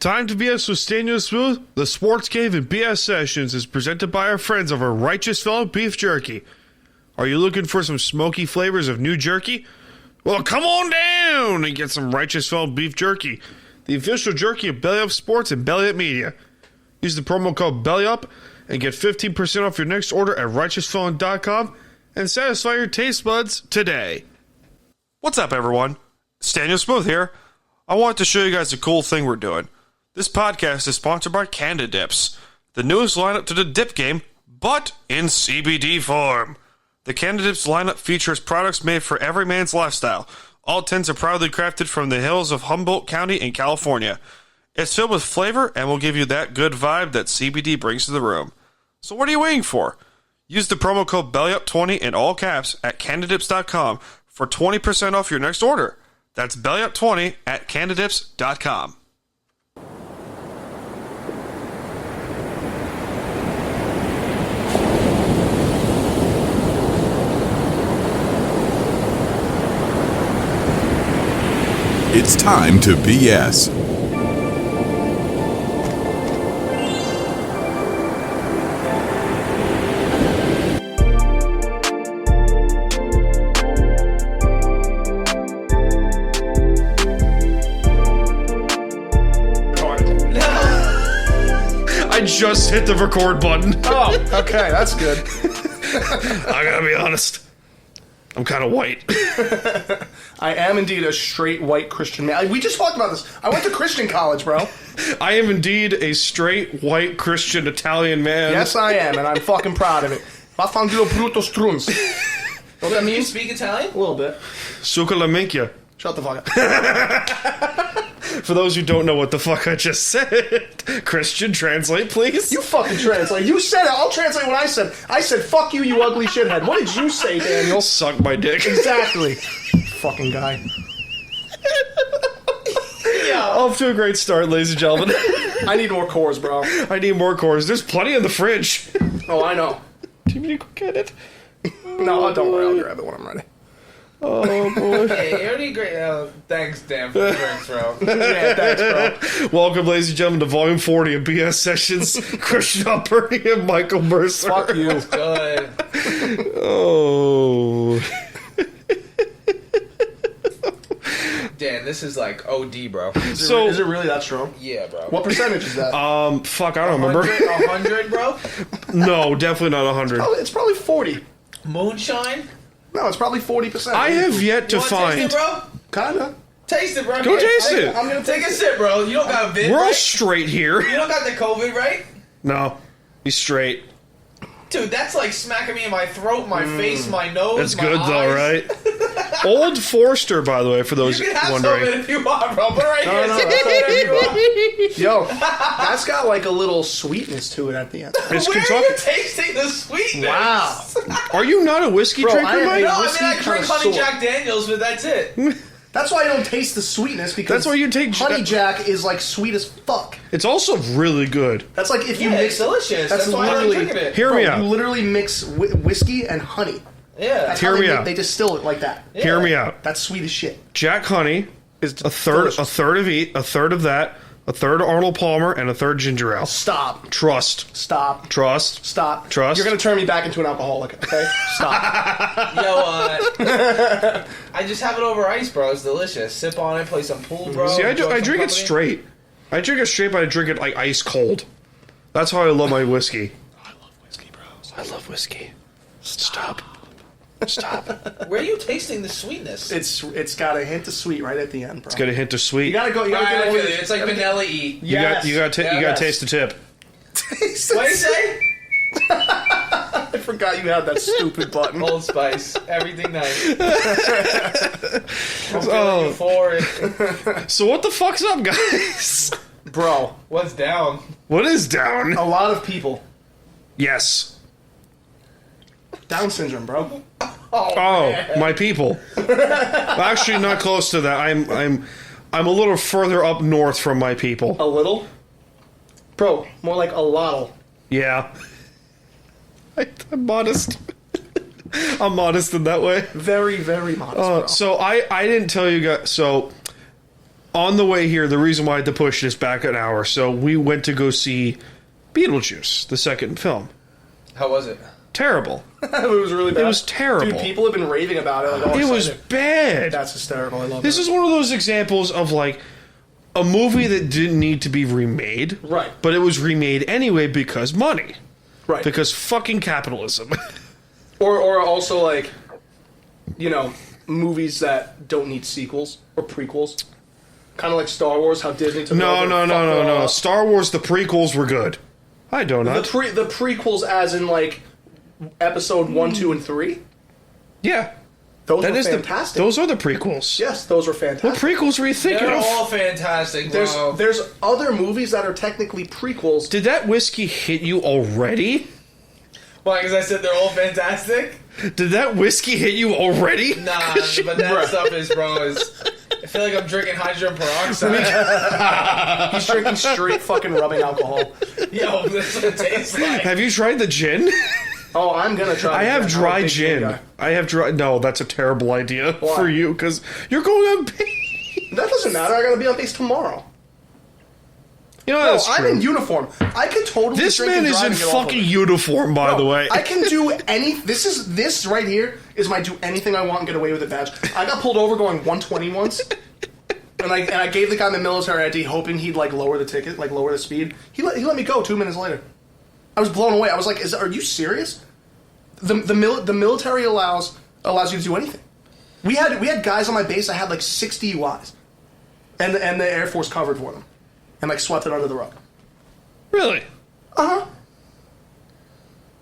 Time to BS with Daniel Smooth. The Sports Cave and BS Sessions is presented by our friends over Righteous Fellow Beef Jerky. Are you looking for some smoky flavors of new jerky? Well, come on down and get some Righteous Fellow Beef Jerky, the official jerky of Belly Up Sports and Belly Up Media. Use the promo code BELLYUP and get 15% off your next order at righteousfelon.com and satisfy your taste buds today. What's up, everyone? It's Daniel Smooth here. I wanted to show you guys a cool thing we're doing. This podcast is sponsored by Canada Dips, the newest lineup to the dip game, but in CBD form. The Canada Dips lineup features products made for every man's lifestyle. All 10s are proudly crafted from the hills of Humboldt County in California. It's filled with flavor and will give you that good vibe that CBD brings to the room. So what are you waiting for? Use the promo code BELLYUP20 in all caps at CanadaDips.com for 20% off your next order. That's BELLYUP20 at CanadaDips.com. It's time to BS. I just hit the record button. Oh, okay, that's good. I gotta be honest. I'm kind of white. I am indeed a straight white Christian man. We just talked about this. I went to Christian college, bro. I am indeed a straight, white, Christian, Italian man. Yes, I am, and I'm fucking proud of it. Vaffanculo bruto struns. Know what that You means? speak Italian? A little bit. Suca la minchia. Shut the fuck up. For those who don't know what the fuck I just said, Christian, translate, please. You fucking translate. You said it. I'll translate what I said. I said, fuck you, you ugly shithead. What did you say, Daniel? Suck my dick. Exactly. Fucking guy. Off to a great start, ladies and gentlemen. I need more cores, bro. I need more cores. There's plenty in the fridge. Oh, I know. Do you need to go get it? No, don't worry. I'll grab it when I'm ready. Oh, boy. Hey, you already great. Thanks, Dan, for the drinks, bro. Yeah, thanks, bro. Welcome, ladies and gentlemen, to Volume 40 of BS Sessions. Christian Aliperti and Michael Mercer. Fuck you. Good. Oh. Dan, this is like OD, bro. Is it really that strong? Yeah, bro. What percentage is that? Fuck, I don't remember. 100, bro? No, definitely not 100. It's probably 40. Moonshine? No, it's probably 40%. I have yet to You want to taste find. it, bro? Kinda. Taste it, bro. Go taste it. I'm gonna Take a sip, bro. You don't got vid, We're all right? straight here. You don't got the COVID, right? No, he's straight. Dude, that's like smacking me in my throat, my face, my nose, That's my good eyes. though, right? Old Forster, by the way, for those You can have some wondering. of it if you want, bro. Put it right here. no, Sip that's it whatever you want. Yo, that's got like a little sweetness to it at the end. It's Where are Kentucky. you tasting the sweetness? Wow. Are you not a whiskey Bro, drinker, I am Mike? No, I mean, Whiskey I drink Honey connoisseur. Jack Daniels, but that's it. That's why I don't taste the sweetness, because That's why you take- Honey Jack is like sweet as fuck. It's also really good. That's like if you Yeah, mix it's delicious. That's That's why I'm literally drinking it. Hear Bro, me you out. literally mix whiskey and honey. Yeah. That's Hear how me they, out. They distill it like that. Yeah. Hear me out. That's sweet as shit. Jack Honey is a third of that, a third Arnold Palmer, and a third ginger ale. Stop. Trust. Stop. Trust. Stop. Trust. You're gonna turn me back into an alcoholic, okay? Stop. Yo, I just have it over ice, bro. It's delicious. Sip on it, play some pool, bro. See, I enjoy some drink it company. straight. I drink it straight, but I drink it like ice cold. That's how I love my whiskey. I love whiskey, bro. I love whiskey. Stop. Stop. Where are you tasting the sweetness? It's got a hint of sweet right at the end, bro. It's got a hint of sweet. You gotta go. You gotta Alright, get I over feel the- it. It's like vanilla E. Yes. You got to Yes. taste the tip. What do you say? I forgot you had that stupid button. Old Spice. Everything nice. I'm Oh. feeling euphoric. So what the fuck's up, guys? Bro, What's down? What is down? a lot of people. Yes. Down syndrome, bro. Oh, my people. Actually, not close to that. I'm a little further up north from my people. A little? Bro, more like a lottle. Yeah. I'm modest. I'm modest in that way. Very, very modest, bro. So I didn't tell you guys. So on the way here, the reason why I had to push this back an hour, so we went to go see Beetlejuice, the second film. How was it? Terrible. It was really bad. It was terrible. Dude, people have been raving about it. Like, all It was excited. bad. That's hysterical. I love This it. is one of those examples of like a movie that didn't need to be remade. Right. But it was remade anyway because money. Right. Because fucking capitalism. Or also, like, you know, movies that don't need sequels or prequels. Kind of like Star Wars, how Disney took No. over. Star Wars, the prequels were good. I don't know. The prequels, as in like episode 1, 2, and 3. Yeah. Those That were is fantastic. those are the prequels. Yes, those were What fantastic. prequels were you thinking They're of? all fantastic, bro. There's other movies that are technically prequels. Did that whiskey hit you already? Why? Because I said they're all fantastic? Did that whiskey hit you already? Nah, but that stuff is, bro, I feel like I'm drinking hydrogen peroxide. He's drinking straight fucking rubbing alcohol. Yo, this is what it tastes like. Have you tried the gin? Oh, I'm gonna try. I have I'm a dry big gin. guy. I have dry. No, that's a terrible idea Why? for you because you're going on. That doesn't matter. I gotta be on base tomorrow. You know No, that's I'm true. in uniform. I could totally. This drink man and is drive in and get off of fucking it. uniform, by the way. I can do any. This right here is my do anything I want and get away with it badge. I got pulled over going 120 once, and I gave the guy my military ID, hoping he'd like lower the ticket, like lower the speed. He let me go 2 minutes later. I was blown away. I was like, "Are you serious?" The military allows you to do anything. We had guys on my base that had like 6 DUIs, and the Air Force covered for them, and like swept it under the rug. Really? Uh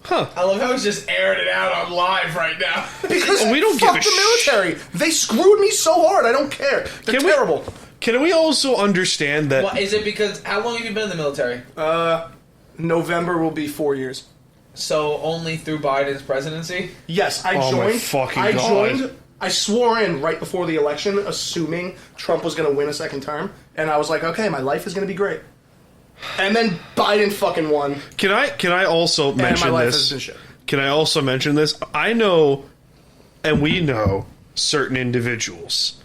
huh. I love how he's just airing it out on live right now. Because We don't fuck give a the military. They screwed me so hard. I don't care. They're Can we- terrible. Can we also understand that? What, is it because, how long have you been in the military? November will be 4 years. So only through Biden's presidency? Yes, I Oh my joined. fucking I God. joined. I swore in right before the election, assuming Trump was going to win a second term, and I was like, okay, my life is going to be great. And then Biden fucking won, Can I also and my mention life this? has been shit. Can I also mention this? I know, and we know certain individuals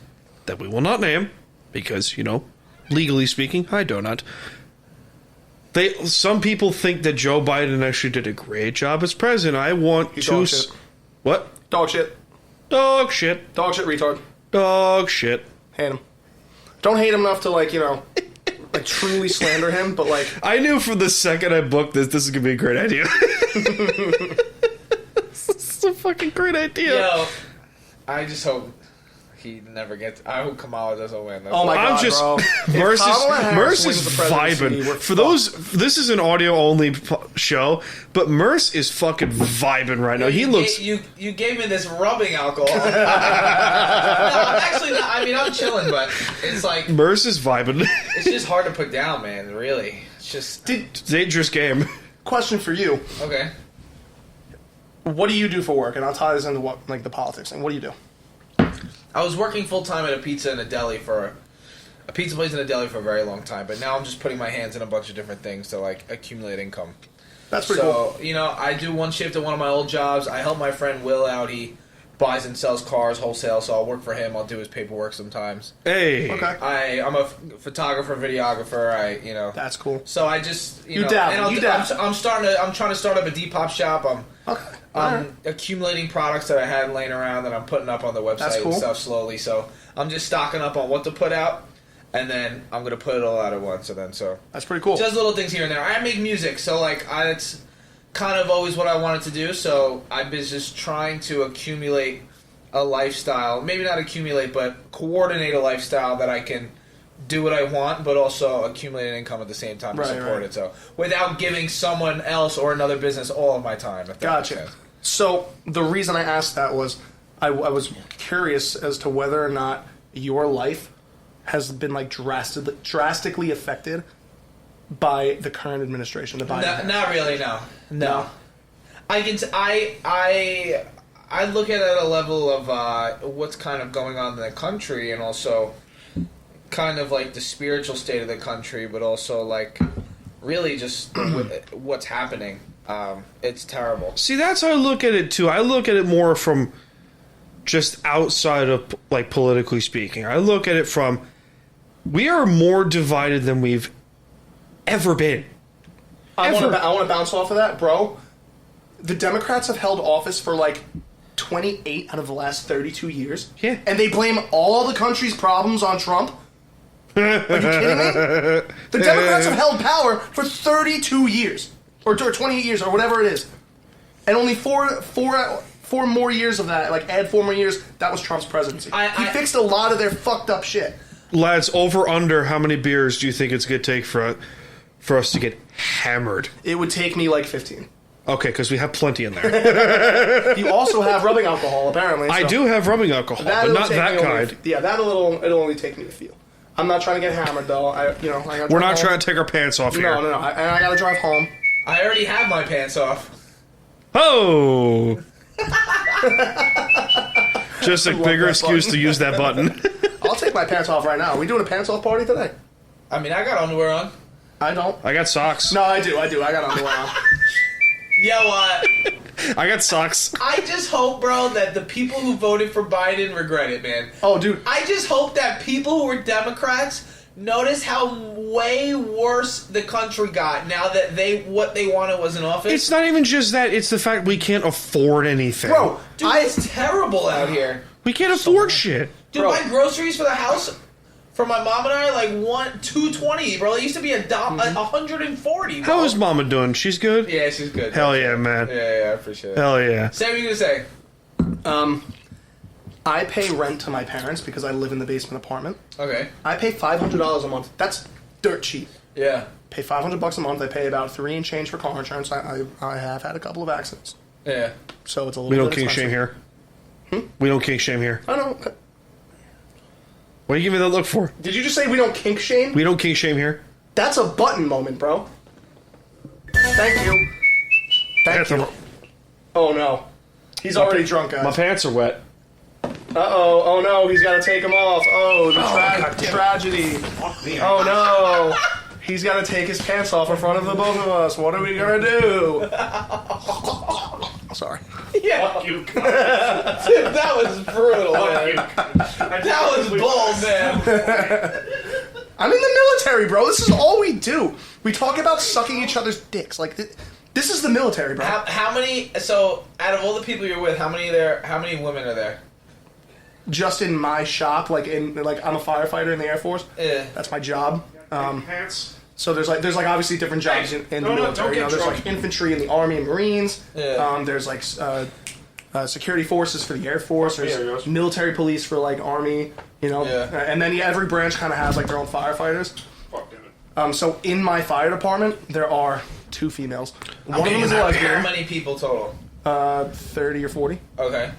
that we will not name because legally speaking, I do not. Some people think that Joe Biden actually did a great job as president. I want He's to. dog shit. What? Dog shit. Dog shit. Dog shit. Retard. Dog shit. Hate him. Don't hate him enough to like truly slander him, but like I knew from the second I booked this is gonna be a great idea. This is a fucking great idea. Yo, I just hope he never gets. I hope Kamala doesn't win. That's Oh my all. I'm God, just bro. Merce Kamala Harris wins is the presidency, vibing. we're For those, this is an audio only show, but Merce is fucking vibing right now. He You looks. ga- You gave me this rubbing alcohol. No, I'm actually not. I mean, I'm chilling, but it's like Merce is vibing. it's just hard to put down, man. Really, it's just Dangerous game. question for you. okay. What do you do for work? And I'll tie this into what like the politics thing. What do you do? I was working full time at a pizza place in a deli for a very long time, but now I'm just putting my hands in a bunch of different things to like accumulate income. That's pretty cool. So, I do one shift at one of my old jobs. I help my friend Will out. He buys and sells cars wholesale, so I'll work for him. I'll do his paperwork sometimes. Hey. Okay. I'm a photographer, videographer. That's cool. So I just You dabble, and you dabble. I'm trying to start up a Depop shop. Okay. I'm accumulating products that I had laying around that I'm putting up on the That's website cool. and stuff slowly. So I'm just stocking up on what to put out, and then I'm gonna put it all out at once. That's pretty cool. Just little things here and there. I make music, so it's kind of always what I wanted to do. So I've been just trying to accumulate a lifestyle. Maybe not accumulate, but coordinate a lifestyle that I can do what I want, but also accumulate an income at the same time to Right, support right. it. So without giving someone else or another business all of my time. If that Gotcha. makes sense. So the reason I asked that was I was curious as to whether or not your life has been like drastically affected by the current administration. The Biden. Not really, no. No. I can. I look at it at a level of what's kind of going on in the country, and also kind of like the spiritual state of the country, but also like really just what's happening. It's terrible. See, that's how I look at it too. I look at it more from just outside of like politically speaking. I look at it from We are more divided than we've ever been. I Ever. want to bounce off of that, bro. The Democrats have held office for like 28 out of the last 32 years. Yeah. And they blame all the country's problems on Trump. Are you kidding me? The Democrats have held power for 32 years. Or 28 years, or whatever it is. And only four more years of that, like add 4 more years, that was Trump's presidency. He fixed a lot of their fucked up shit. Lads, over under, how many beers do you think it's going to take for us to get hammered? It would take me like 15. Okay, because we have plenty in there. You also have rubbing alcohol, apparently. I so do have rubbing alcohol, but that'll not take that me kind. It'll only take me a few. I'm not trying to get hammered, though. We're not trying to take our pants off here. No. I gotta drive home. I already have my pants off. Oh! Just a love bigger that excuse button. to use that button. I'll take my pants off right now. Are we doing a pants off party today? I mean, I got underwear on. I don't. I got socks. No, I do. I got underwear on. You know what? I got socks. I just hope, bro, that the people who voted for Biden regret it, man. Oh, dude. I just hope that people who were Democrats notice how way worse the country got now that what they wanted was in office. It's not even just that. It's the fact we can't afford anything. Bro, Dude, it's terrible out here. We can't afford shit. Dude, Bro. my groceries for the house, for my mom and I, like $2.20, bro. It used to be $140. Bro. How is Mama doing? She's good? Yeah, she's good. Hell yeah, man. Yeah, I appreciate it. Hell yeah. Say what you gonna say. I pay rent to my parents because I live in the basement apartment. Okay. I pay $500 a month. That's dirt cheap. Yeah. Pay $500 a month. I pay about $3 and change for car insurance. I have had a couple of accidents, Yeah. so it's a little. We don't bit king expensive. shame here. We don't king shame here. I know. What are you giving me that look for? Did you just say we don't kink shame? We don't king shame here. That's a button moment, bro. Thank you. Thank you. Oh no, he's already drunk, guys. My pants are wet. Uh-oh, oh no, he's got to take them off. Oh, the tragedy. Oh no. He's got to take his pants off in front of the both of us. What are we going to do? Sorry. Yeah. Fuck you. That was brutal, man. That was bold, man. I'm in the military, bro. This is all we do. We talk about sucking each other's dicks. Like, this is the military, bro. How many, so out of all the people you're with, how many women are there? Just in my shop, I'm a firefighter in the Air Force. Yeah. That's my job. Pants. So there's obviously different jobs in the military. don't get There's drunk. like infantry in the Army and Marines. Yeah. There's like security forces for the Air Force. Yeah, There's yes. military police for like Army. Yeah. And then every branch kind of has like their own firefighters. Fuck it. So in my fire department, there are 2 females. One of them is a How lesbian. many people total? 30 or 40. Okay.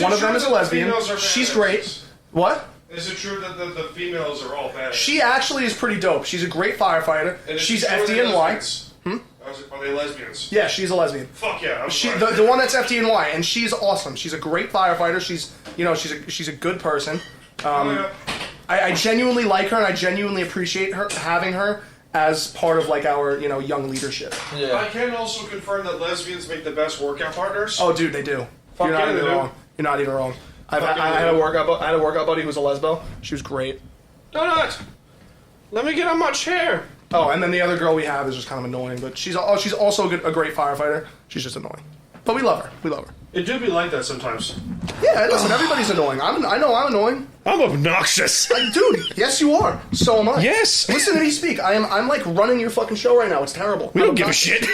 One of them is a lesbian. She's great. What? Is it true that the females are all bad? She actually is pretty dope. She's a great firefighter. She's FDNY. Are they lesbians? Yeah, she's a lesbian. Fuck yeah. I'm She, sorry. the one that's FDNY, and she's awesome. She's a great firefighter. She's a good person. Yeah. I genuinely like her, and I genuinely appreciate her having her as part of like our young leadership. I Yeah. can also confirm that lesbians make the best workout partners. Oh, dude, they do. Fuck You're not yeah, even they do. wrong. You're not even wrong. I Fuck yeah, they had a do. workout buddy who was a lesbo. She was great. Donut! Let me get on my chair. Oh, and then the other girl we have is just kind of annoying, but she's also a great firefighter. She's just annoying, but we love her. We love her. It do be like that sometimes. Yeah, listen, everybody's annoying. I know I'm annoying. I'm obnoxious. Dude, yes you are. So am I. Yes. Listen to me speak. I'm like running your fucking show right now. It's terrible. We don't give a shit.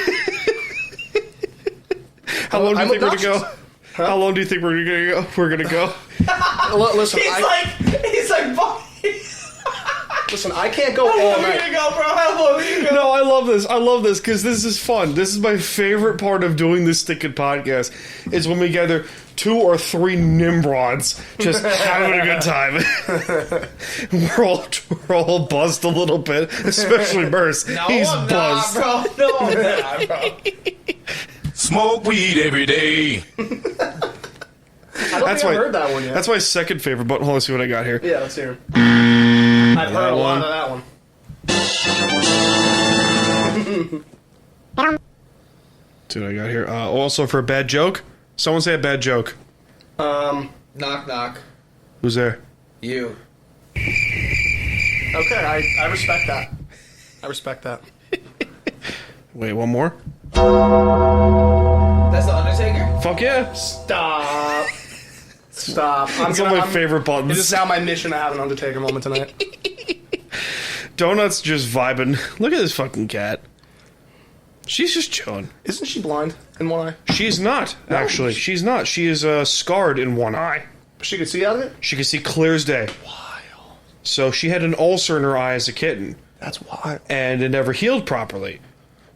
How long do you I'm think we're gonna go? obnoxious. How long do you think we're gonna go? We're gonna go. Listen, He's like, listen, I can't go how all long are you night. gonna go, bro? How long are you gonna go? No, I love this. I love this because this is fun. This is my favorite part of doing this stinking podcast. Is when we gather 2 or 3 Nimrods just having a good time. we're all buzzed a little bit, especially Merce. No, He's I'm buzzed. not, bro. No, I'm not, bro. Smoke weed every day. I don't That's think my I've heard that one yet. That's my second favorite. But hold on, let's see what I got here. Yeah, let's hear it. I've heard a one. lot of that one. See what I got here. Also for a bad joke. Someone say a bad joke. Knock, knock. Who's there? You. Okay, I respect that. I respect that. Wait, one more? That's the Undertaker? Fuck yeah. Stop. It's one of my favorite buttons. It is now my mission to have an Undertaker moment tonight. Donut's just vibing. Look at this fucking cat. She's just chilling. Isn't she blind in one eye? She's not, actually. She's not. She is scarred in one eye. She could see out of it? She can see clear as day. Wild. So she had an ulcer in her eye as a kitten. That's wild. And it never healed properly.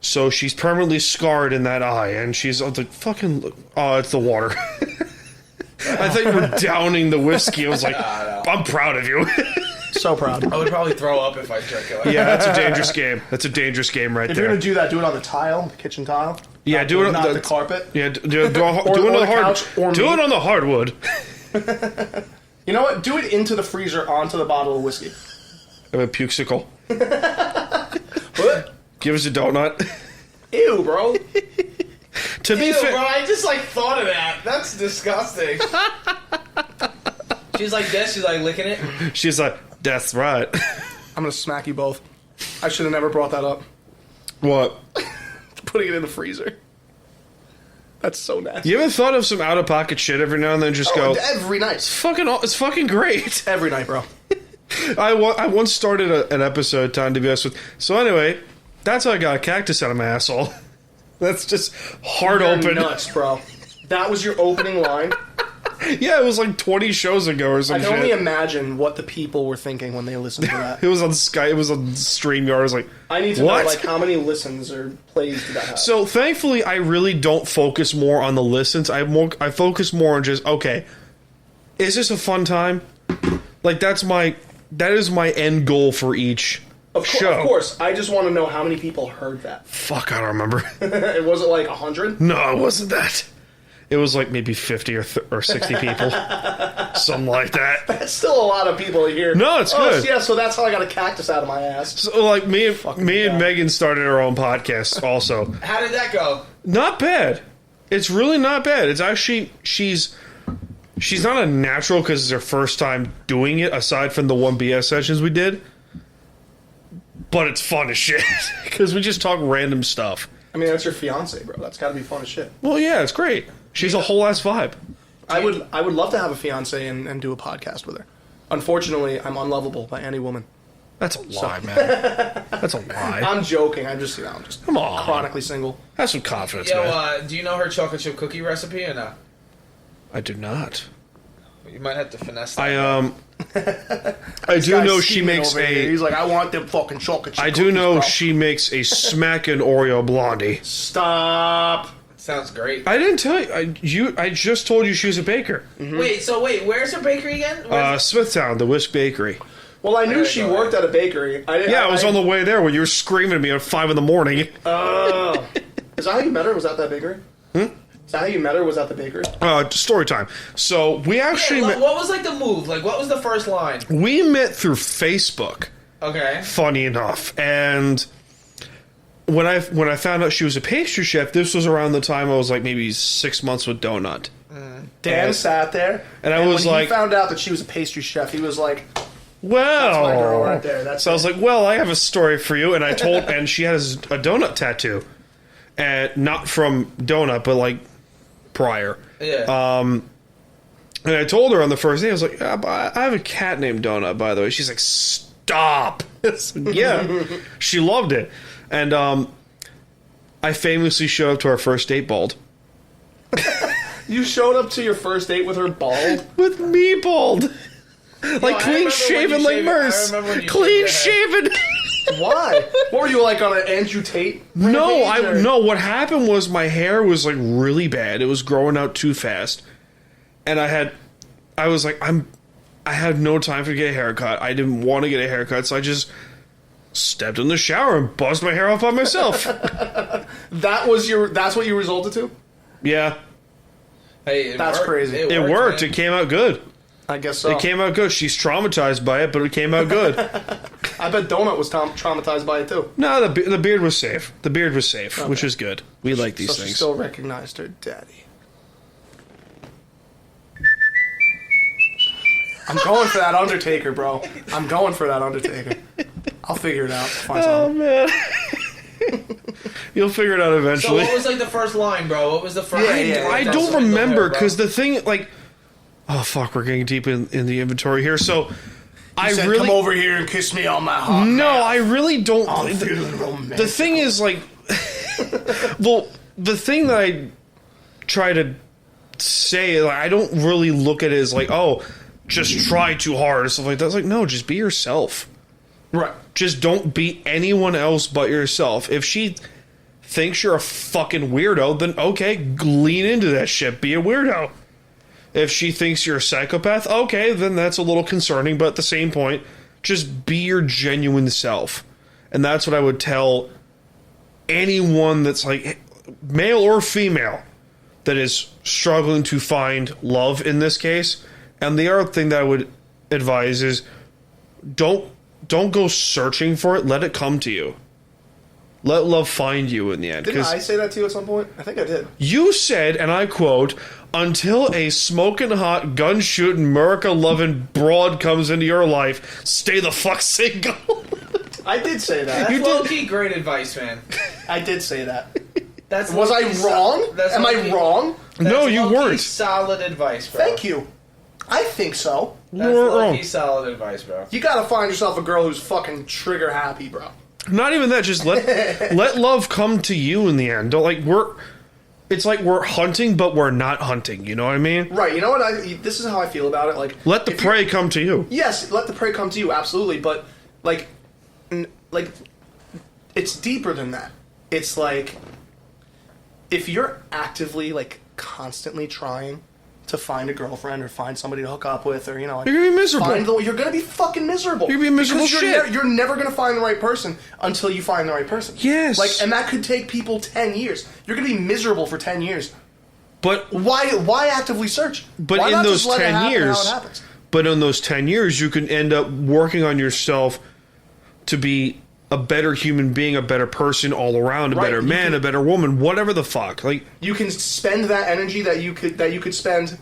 So she's permanently scarred in that eye. And she's like, fucking... Oh, it's the water. I thought you were downing the whiskey. I was like, I'm proud of you. So proud. I would probably throw up if I drank it. Like Yeah, that's a dangerous game. That's a dangerous game right If there. you're gonna do that, do it on the tile, the kitchen tile. Yeah, Not do it on not the carpet. Yeah, do it on Or the the hard. couch, or Do me. it on the hardwood. You know what? Do it into the freezer onto the bottle of whiskey. I have a pukesicle. What? Give us a donut. Ew, bro. To be Ew, fair, bro, I just like thought of that. That's disgusting. She's like this, she's like licking it. she's like, "That's right." I'm gonna smack you both. I should have never brought that up. What? Putting it in the freezer. That's so nasty. You ever thought of some out of pocket shit every now and then? Just go. Every night. It's fucking great. Every night, bro. I once started an episode, time to be honest with. So anyway, that's how I got a cactus out of my asshole. That's just hard You're open. nuts, bro. That was your opening line. Yeah, it was like 20 shows ago or I some can only shit. imagine what the people were thinking when they listened to that. It was on Sky. It was on StreamYard. I was like, I need to what? know, like, how many listens or plays did that have? So thankfully, I really don't focus more on the listens. I focus more on just, okay, is this a fun time? Like that is my end goal for each show. Of course. I just want to know how many people heard that. Fuck, I don't remember. It wasn't like 100? No, it wasn't that. It was like maybe 50 or 60 people. Something like that. That's still a lot of people to hear. No, it's good. Yeah, so that's how I got a cactus out of my ass. So like me and God. Megan started our own podcast also. How did that go? Not bad. It's really not bad. It's actually she's not a natural because it's her first time doing it aside from the one BS sessions we did. But it's fun as shit because we just talk random stuff. I mean, that's your fiance, bro. That's got to be fun as shit. Well, yeah, it's great. She's a whole ass vibe. I would love to have a fiance and do a podcast with her. Unfortunately, I'm unlovable by any woman. That's a lie, man. That's a lie. I'm joking. I'm just Come on. chronically single. Have some confidence, Yo, man. do you know her chocolate chip cookie recipe or not? I do not. You might have to finesse that. I do Guy's know she scheming makes over here. a. He's like, I want them fucking chocolate chip I do cookies, know bro. she makes a smackin' Oreo blondie. Stop. Sounds great. I didn't tell you. I just told you she was a baker. Wait, where's her bakery again? Smithtown, the Whisk Bakery. Well, I knew gotta she go worked at a bakery. Yeah, I was on the way there when you were screaming at me at 5 a.m. Oh. Is that how you met her? Was that bakery? Is that how you met her? Was that the bakery? Story time. So we actually What was like the move? Like, what was the first line? we met through Facebook. Okay. Funny enough, and when I found out she was a pastry chef, this was around the time I was like maybe 6 months with Donut. Dan And- sat there, and I was when like- he found out that she was a pastry chef, he was like, Well, my girl right there. That's so I was like, well, I have a story for you, and I told, and she has a donut tattoo, and not from Donut, but like prior. Yeah. And I told her on the first day, I was like, yeah, but I have a cat named Donut, by the way. She's like, stop. Yeah. She loved it. And I famously showed up to our first date bald. you showed up to your first date with her bald? With me bald. Like I clean remember shaven when you like shaved- Merce. I remember when you Clean shaved your shaven. Why? What were you like on an Andrew Tate? No, rampage, or- no. What happened was my hair was like really bad. It was growing out too fast, and I had no time to get a haircut. I didn't want to get a haircut, so I just stepped in the shower and buzzed my hair off by myself. That's what you resulted to? Yeah, Hey, That's crazy. it worked. man. It came out good. I guess so. It came out good. She's traumatized by it, but it came out good. I bet Donut was traumatized by it too. No, the beard was safe. The beard was safe, which is good. We like these So she things. still recognized her daddy. I'm going for that Undertaker, bro. I'm going for that Undertaker. I'll figure it out. Find something. man. You'll figure it out So eventually. what was like the first line, bro? What was the first? I don't remember because the thing, like, oh fuck, we're getting deep in the inventory here. So I Said, really come over here and kiss me on my heart. no, I really don't. I'm feeling romantic. The thing is, like, well, the thing that I try to say, like, I don't really look at it as like, oh, just try too hard or stuff like that. It's like, no, just be yourself. Right. Just don't be anyone else but yourself. If she thinks you're a fucking weirdo, then okay, lean into that shit. Be a weirdo. If she thinks you're a psychopath, okay, then that's a little concerning, but at the same point, just be your genuine self. And that's what I would tell anyone that's like, male or female, that is struggling to find love in this case. And the other thing that I would advise is don't go searching for it. Let it come to you. Let love find you in the end. Didn't I say that to you at some point? I think I did. You said, and I quote, until a smoking hot, gun shooting, America loving broad comes into your life, stay the fuck single. I did say that. That's low-key great advice, man. I did say that. That's Was I low-key wrong? that's Am I low-key- wrong? No, that's you low-key weren't. Solid advice, bro. Thank you. I think so. That's You weren't low-key wrong. solid advice, bro. You gotta find yourself a girl who's fucking trigger happy, bro. Not even that. Just let love come to you in the end. Don't like it's like we're hunting, but we're not hunting. You know what I mean? Right. You know what? This is how I feel about it. Like, Let the if prey come to you. Yes, let the prey come to you. Absolutely, but like, it's deeper than that. It's like if you're actively, like, constantly trying to find a girlfriend or find somebody to hook up with, or, you know, like, You're gonna be miserable. you're gonna be fucking miserable. You're gonna be a miserable Because shit. You're never gonna find the right person until you find the right person. Yes. Like, and that could take people 10 years. You're gonna be miserable for 10 years. But Why actively search? But Why in not those just let it 10 happen years, how it happens? but in those 10 years, you can end up working on yourself to be a better human being, a better person all around, a Right, better you man, can- a better woman, whatever the fuck. Like, You can spend that energy that you could spend.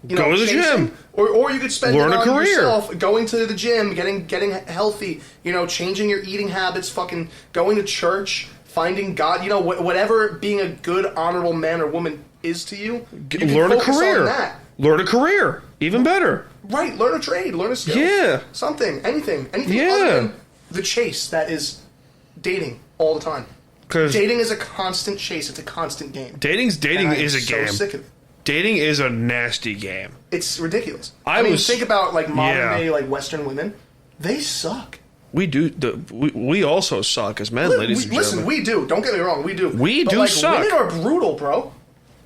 You Go know, to the chasing, gym. or you could spend Learn it a on career. yourself, going to the gym, getting healthy. You know, changing your eating habits, fucking going to church, finding God. You know, whatever being a good, honorable man or woman is to you. You can learn a focus on career. that. Learn a career. Even better. Right, learn a trade, learn a skill. Yeah. Something, anything Yeah. other than the chase that is dating all the time. 'Cause Dating is a constant chase. It's a constant game. dating And I am is a so game. sick of it. Dating is a nasty game. It's ridiculous. I I mean, was- think about like modern yeah. day like Western women. They suck. We do. We also suck as men, ladies and Listen, gentlemen. we do. Don't get me wrong. We do. We But, do like, suck. Women are brutal, bro.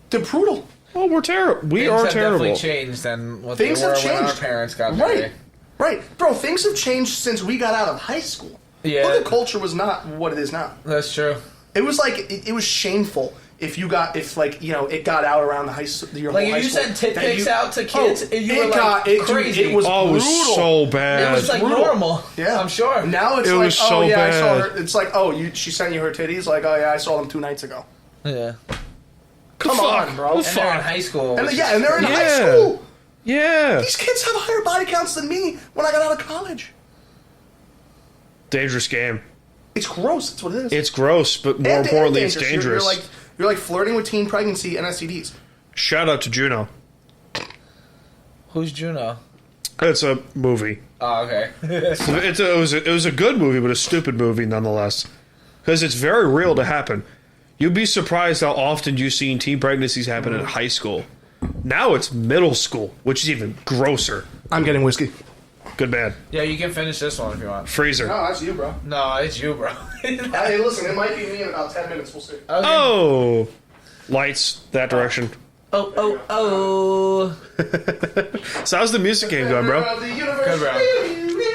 They're brutal. Oh, we're terrible. We Things are have terrible. definitely changed than what Things they were have when our changed. parents got Right. married. Right, bro. Things have changed since we got out of high school. Yeah. Hookup culture was not what it is now. That's true. It was like it was shameful if you got like you know it got out around the high school. Your Like whole if high you school sent tit that pics you- out to kids, Oh, you were it like got it, crazy. Dude, it was Oh, it was brutal. so bad. It was like brutal. normal. Yeah, I'm sure. Now it's It like, was oh so yeah, I saw bad. her. It's like, oh, she sent you her titties. Like, oh yeah, I saw them 2 nights ago. Yeah. Come Fuck. on, bro. The And they're in fuck. high school. And which yeah, is- and they're in high Yeah. school. Yeah. These kids have higher body counts than me when I got out of college. Dangerous game. It's gross. That's what it is. It's gross, but more And importantly, it's dangerous. dangerous. You're like flirting with teen pregnancy and STDs. Shout out to Juno. Who's Juno? It's a movie. Oh, okay. It was a good movie, but a stupid movie nonetheless. Because it's very real to happen. You'd be surprised how often you've seen teen pregnancies happen in high school. Now it's middle school, which is even grosser. I'm getting whiskey. Good man. Yeah, you can finish this one if you want. Freezer. No, that's you, bro. No, it's you, bro. Hey, listen, it might be me in about 10 minutes. We'll see. Oh! Lights, that direction. Oh. So how's the music game going, bro? Good, bro.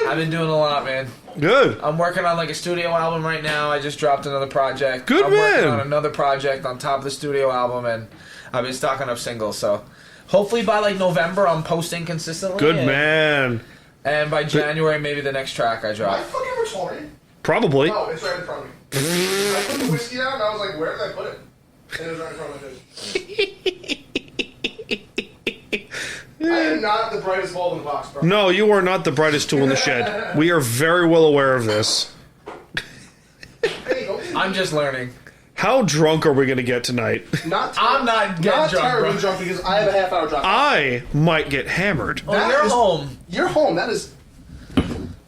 I've been doing a lot, man. Good. I'm working on like a studio album right now. I just dropped another project. Good I'm man. working on another project on top of the studio album, and I've been stocking up singles. So hopefully by like November, I'm posting consistently. Good and, man. And by January, maybe the next track I Am I drop. fucking retarded? Probably. Oh, it's right in front of me. I put the whiskey down and I was like, where did I put it? And it was right in front of my face. I had am not the brightest bulb in the box, bro. No, you are not the brightest tool in the shed. We are very well aware of this. Hey, don't I'm just learning. How drunk are we going to get tonight? I'm not getting drunk, terribly bro. drunk because I have a half-hour drive. I might get hammered. Oh, you're home. You're home. That is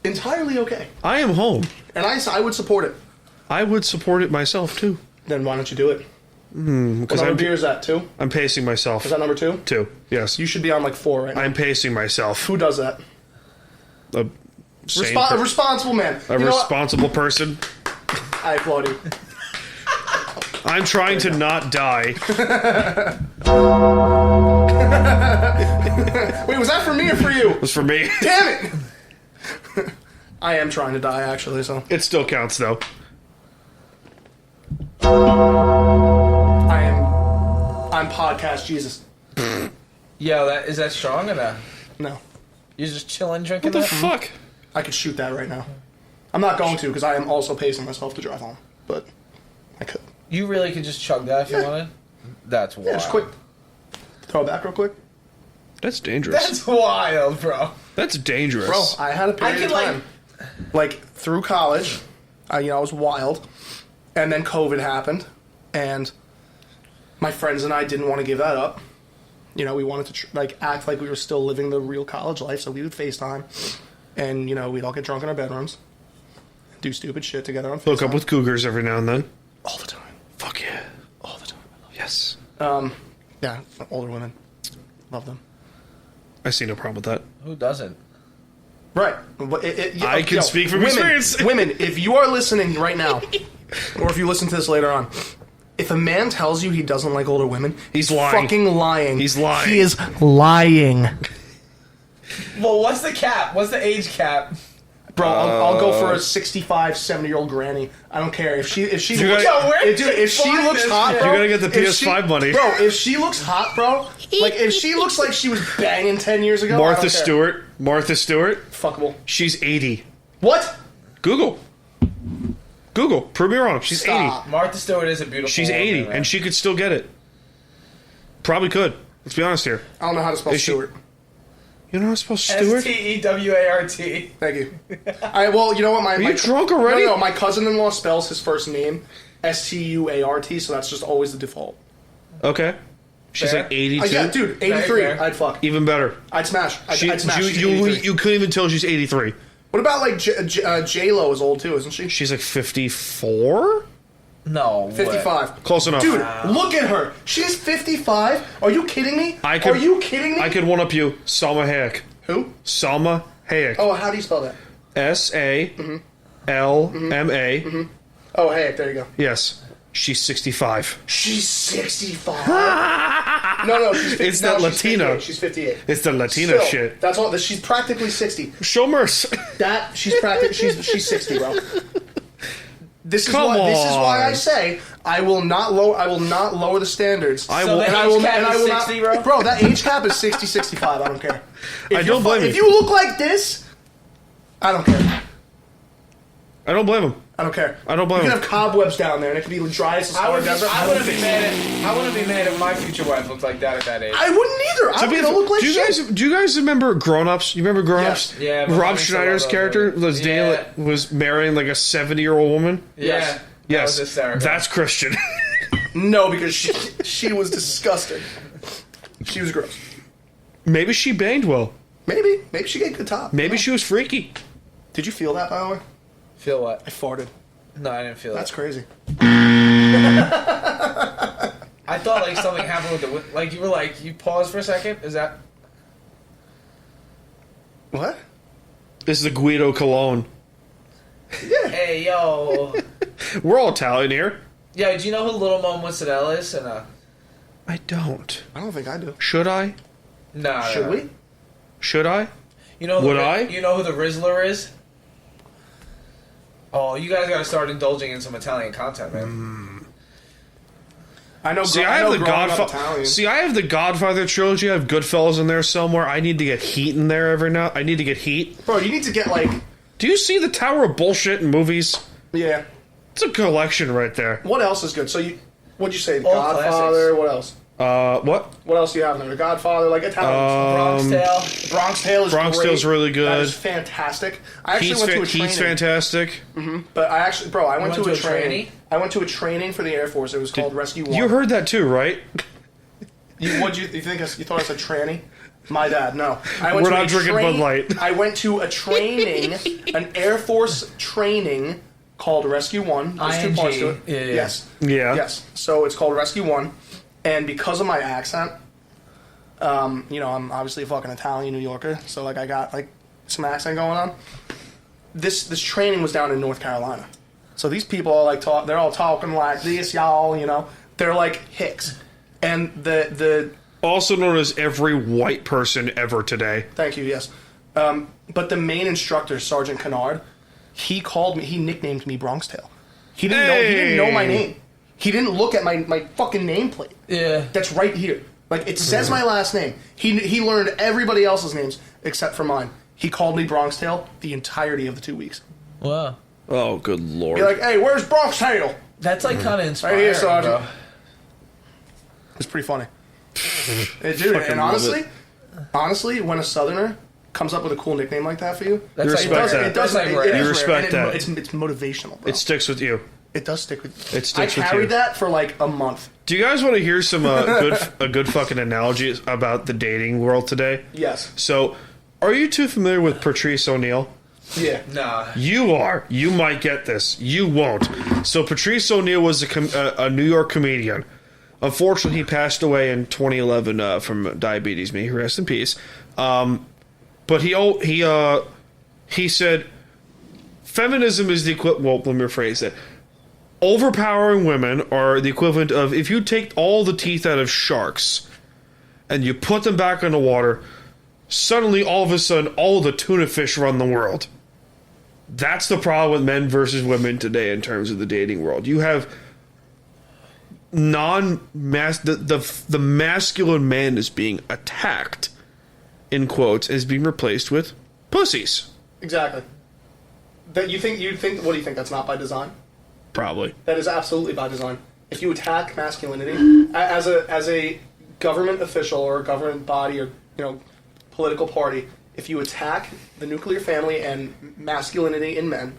entirely okay. I am home. And I would support it. I would support it myself, too. Then why don't you do it? What Because number I'm, beer is that? 2? I'm pacing myself. Is that number 2? 2, yes. You should be on like 4 right now. I'm pacing myself. Who does that? A sane A responsible man. a You know what? responsible person. I applaud you. I'm trying to not die. Wait, was that for me or for you? It was for me. Damn it! I am trying to die, actually, so. It still counts, though. I'm podcast Jesus. Yo, is that strong or no? No. You're just chilling, drinking What the that? fuck? I could shoot that right now. I'm not going to, because I am also pacing myself to drive home. But I could. You really could just chug that if you wanted? That's wild. Yeah, just quick. Throw it back real quick. That's dangerous. That's wild, bro. That's dangerous. Bro, I had a period of time. Like, through college, I was wild. And then COVID happened. And my friends and I didn't want to give that up. You know, we wanted to, act like we were still living the real college life. So we would FaceTime. And, we'd all get drunk in our bedrooms. Do stupid shit together on FaceTime. Hook up with cougars every now and then. All the time. Fuck yeah. All the time. Yes. Yeah, older women. Love them. I see no problem with that. Who doesn't? Right. I can speak from experience. Women, if you are listening right now, or if you listen to this later on, if a man tells you he doesn't like older women, He's lying. fucking lying. He's lying. He is lying. Well, what's the cap? What's the age cap? Bro, I'll go for a 65, 70-year-old granny. I don't care. If she You looks, gotta- Yo, where if, did dude, you if she find looks this hot, shit? bro, You gotta get the if PS5 money. Bro, if she looks hot, bro, like if she looks like she was banging 10 years ago, I Martha don't care. Stewart. Martha Stewart. Fuckable. She's 80. What? Google. Prove me wrong. She's Stop. Martha Stewart is a beautiful 80. She's woman, 80, man. and she could still get it. Probably could. Let's be honest here. I don't know how to spell Is she- Stewart. You know how to spell Stewart? Stewart. Thank you. Well, you know what? Are you drunk already? No, my cousin-in-law spells his first name Stuart, so that's just always the default. Okay. She's Fair. like 82. Yeah, dude, 83. fair. I'd fuck. Even better. I'd smash. I'd smash. She's You 83. couldn't even tell she's 83. What about like J-Lo is old too, isn't she? She's like 54? No way. 55. Close enough. Dude, look at her. She's 55. Are you kidding me? I could- Are you kidding me? I could one up you. Salma Hayek. Who? Salma Hayek. Oh, how do you spell that? SALMA. Oh, hey, there you go. Yes. She's 65. She's 65. no, she's 50, It's that she's Latina. 58. She's 58. It's the Latina Still, shit. That's all. She's practically 60. Show Mercer. That she's she's 60, bro. This is Come why I on. say I will not lower the standards. I So will. the and I age will, cap and I is will 60, not, bro? that age cap is 60, 65. I don't care. I don't blame you. If you look like this, I don't care. I don't blame him. I don't care. I don't blame You can him. have cobwebs down there, and it can be dry as a I Sahara desert. wouldn't be mad if my future wife looked like that at that age. I wouldn't either. I'm gonna look like do you shit. guys remember Grown Ups? You remember Grown Ups? Yes. Yeah, my Rob mom used to Schneider's love that character movie. was Daniel Yeah. was marrying like a 70-year-old woman. Yeah. Yes, That was hysterical. that's Christian. No, because she was disgusting. She was gross. Maybe she banged well. Maybe she get good top. Maybe she was freaky. Did you feel that, by the way? Feel what? I farted. No, I didn't feel That's that. crazy. I thought like something happened with the like you were like you paused for a second. Is that? What? This is a Guido Cologne. Hey yo. We're all Italian here. Yeah, do you know who Little Mo Mozzarella is? And I don't. I don't think I do. Should I? no, Should we? Should I? You know? Would I? You know who the Rizzler is? Oh, you guys got to start indulging in some Italian content, man. I know. See, I I know have the growing up Godfather. Italian. See, I have the Godfather trilogy. I have Goodfellas in there somewhere. I need to get Heat in there every now. I need to get Heat. Bro, you need to get like. Do you see the Tower of Bullshit in movies? Yeah. It's a collection right there. What else is good? So what'd you say? All Godfather. classics. What else? What? What else do you have in there? The Godfather, like Italian. Bronx Tale. Bronx Tale is Bronx great. Tale's really good. That is fantastic. I actually went to a training. He's fantastic. But I actually, bro, I went to a training. training? I went to a training for the Air Force. It was called Rescue 1. You heard that too, right? You thought I said tranny? My dad, no. We're not drinking Bud Light. I went to a training, an Air Force training called Rescue 1. There's 2 parts to it. Yeah. Yes. Yeah. Yes. So it's called Rescue 1. And because of my accent, I'm obviously a fucking Italian New Yorker, so like I got like some accent going on. This training was down in North Carolina. So these people are like they're all talking like this, y'all, They're like hicks. And the Also known as every white person ever today. Thank you, yes. But the main instructor, Sergeant Kennard, he nicknamed me Bronx Tale. He didn't know my name. He didn't look at my fucking nameplate. Yeah. That's right here. Like, it says my last name. He learned everybody else's names except for mine. He called me Bronx Tale the entirety of the 2 weeks. Wow. Oh, good lord. Be like, hey, where's Bronx Tale? That's like kind of inspiring. Right here, Sergeant. Bro. It's pretty funny. Dude, and honestly, when a Southerner comes up with a cool nickname like that for you, That's You like respect that. it does. That's like It rare. is You rare, respect and that. It's motivational, bro. It sticks with you. It does stick with you. It sticks I with carried you. that for like a month. Do you guys want to hear some a good fucking analogy about the dating world today? Yes. So, are you too familiar with Patrice O'Neal? Yeah. Nah. You are. You might get this. You won't. So Patrice O'Neal was a New York comedian. Unfortunately, he passed away in 2011 from diabetes. May he rest in peace. But he said feminism is the equivalent. Well, let me rephrase it. Overpowering women are the equivalent of if you take all the teeth out of sharks and you put them back in the water, suddenly all of a sudden all the tuna fish run the world. That's the problem with men versus women today in terms of the dating world. You have the masculine man is being attacked, in quotes, is being replaced with pussies. Exactly. What do you think that's not by design? Probably. That is absolutely by design. If you attack masculinity as a government official or a government body or political party, if you attack the nuclear family and masculinity in men,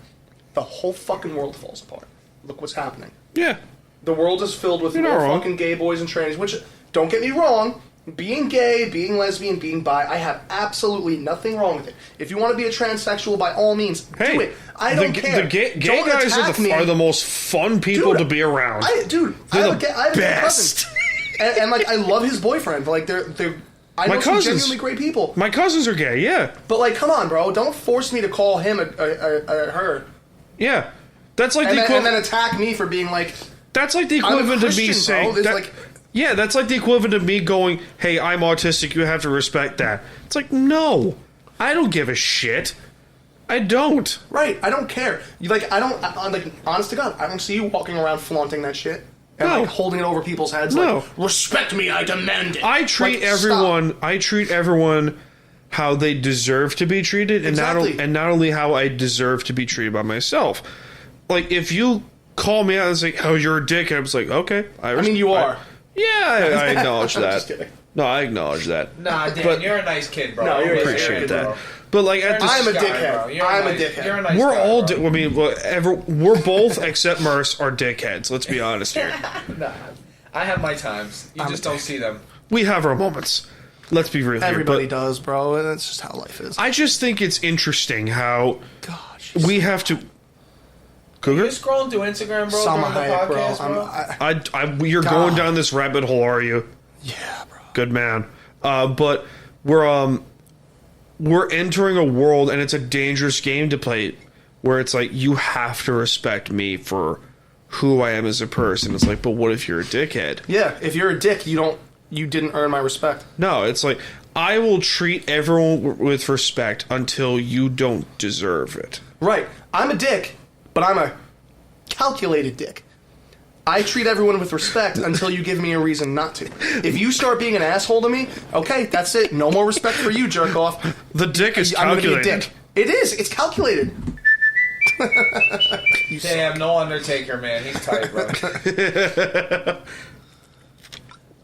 the whole fucking world falls apart. Look what's happening. Yeah. The world is filled with You're more not wrong. fucking gay boys and trannies, which, don't get me wrong, being gay, being lesbian, being bi, I have absolutely nothing wrong with it. If you want to be a transsexual, by all means, Hey, do it. I don't care. The gay Don't guys attack me. are the most fun people Dude, to be around. I have a gay best. cousin. and like, I love his boyfriend. Like, I know some genuinely great people. My cousins are gay, yeah. But, like, come on, bro. Don't force me to call him a her. Yeah. That's like And the then equivalent. attack me for being like, That's like the I'm a equivalent of me Christian, saying. bro. There's Yeah, that's like the equivalent of me going, hey, I'm autistic, you have to respect that. It's like, no. I don't give a shit. I don't. right, I don't care. I'm like, honest to God, I don't see you walking around flaunting that shit. And No. like holding it over people's heads No. like, respect me, I demand it. I treat Like, everyone how they deserve to be treated, Exactly. and not only how I deserve to be treated by myself. Like, if you call me out and say, oh, you're a dick, and I was like, okay. I mean, you are. I acknowledge I'm that. just kidding. No, I acknowledge that. Nah, Dan, But- you're a nice kid, bro. No, you're a nice Appreciate kid, that. bro. But like at the I'm a Guy, dickhead. bro. You're I'm a nice- dickhead. You're a nice we're guy, all bro. I mean, we're both except Merce are dickheads. Let's be honest here. Nah, I have my times. You just don't see them. We have our moments. Let's be real here. Everybody But does, bro. And that's just how life is. I just think it's interesting how Gosh. we have to. You Cougar? scrolling through Instagram, bro, Salma during the Hayek, bro. podcast, bro? You're God. going down this rabbit hole, are you? Yeah, bro. Good man. But we're entering a world, and it's a dangerous game to play, where it's like you have to respect me for who I am as a person. It's like, but what if you're a dickhead? Yeah, if you're a dick, you didn't earn my respect. No, it's like I will treat everyone with respect until you don't deserve it. Right. I'm a dick, but I'm a calculated dick. I treat everyone with respect until you give me a reason not to. If you start being an asshole to me, okay, that's it. No more respect for you, jerk off. The dick is I'm gonna be a calculated. dick. It is. It's calculated. Damn, no Undertaker, man. He's tight, bro.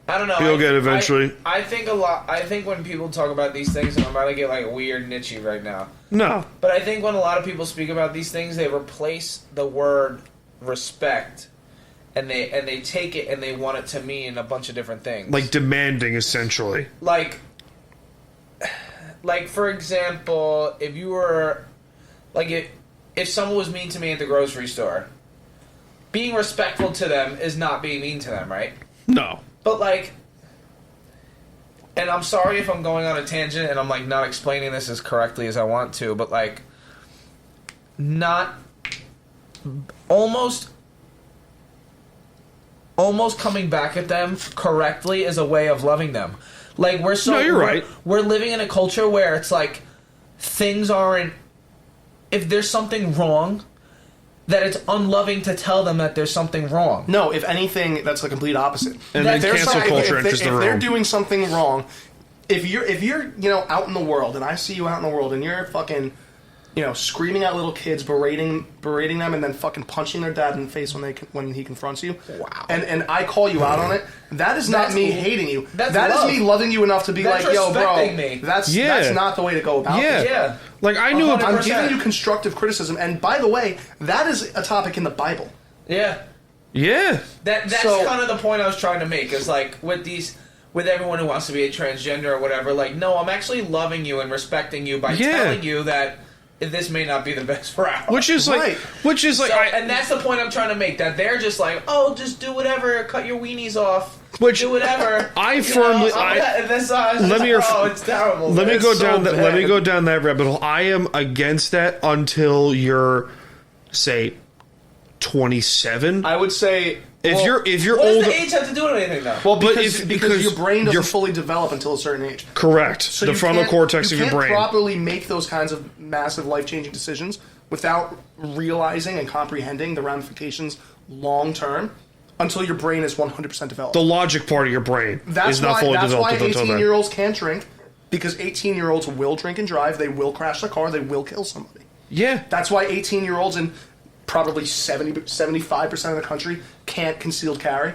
I don't know. You'll get eventually. I think a lot. I think when people talk about these things, and I'm about to get like weird niche right now. No. But I think when a lot of people speak about these things, they replace the word respect, and they take it and they want it to mean a bunch of different things. Like demanding, essentially. Like for example, if you were like if someone was mean to me at the grocery store, being respectful to them is not being mean to them, right? No. But like, and I'm sorry if I'm going on a tangent and I'm like not explaining this as correctly as I want to, but like, not almost coming back at them correctly is a way of loving them. Like No, you're right. We're living in a culture where it's like things aren't. If there's something wrong, that it's unloving to tell them that there's something wrong. No, if anything, that's the complete opposite. And then There's cancel something- culture if enters the room. they're doing something wrong, if you're out in the world, and I see you out in the world, and you're fucking screaming at little kids, berating them, and then fucking punching their dad in the face when he confronts you. Wow. And I call you out on it. That is not That's me cool. hating you. That's That is love. me loving you enough to be That's like, yo, bro, respecting me. that's Yeah. not the way to go about Yeah. this. Yeah. Like, I knew... 100%. I'm giving you constructive criticism, and by the way, that is a topic in the Bible. Yeah. Yeah. That's So- kind of the point I was trying to make. Is like with everyone who wants to be a transgender or whatever. Like, no, I'm actually loving you and respecting you by Yeah. telling you that this may not be the best route. Which is like... Right. So, and that's the point I'm trying to make. That they're just like, oh, just do whatever, cut your weenies off, Which do whatever. I firmly- Let me oh, it's terrible. Let me It's go so down that. Let me bad. go down that rabbit hole. I am against that until you're, say, 27. I would say... If well, you're What old, does the age have to do with anything, though? Well, But because, if- because because your brain doesn't you're- fully develop until a certain age. correct. So The you frontal can't- cortex of your brain. You can't properly make those kinds of massive life-changing decisions without realizing and comprehending the ramifications long term until your brain is 100% developed. The logic part of your brain is not fully that's why developed until then. 18-year-olds can't drink, because 18-year-olds will drink and drive, they will crash their car, they will kill somebody. Yeah. That's why 18-year-olds in probably 75% of the country can't concealed carry,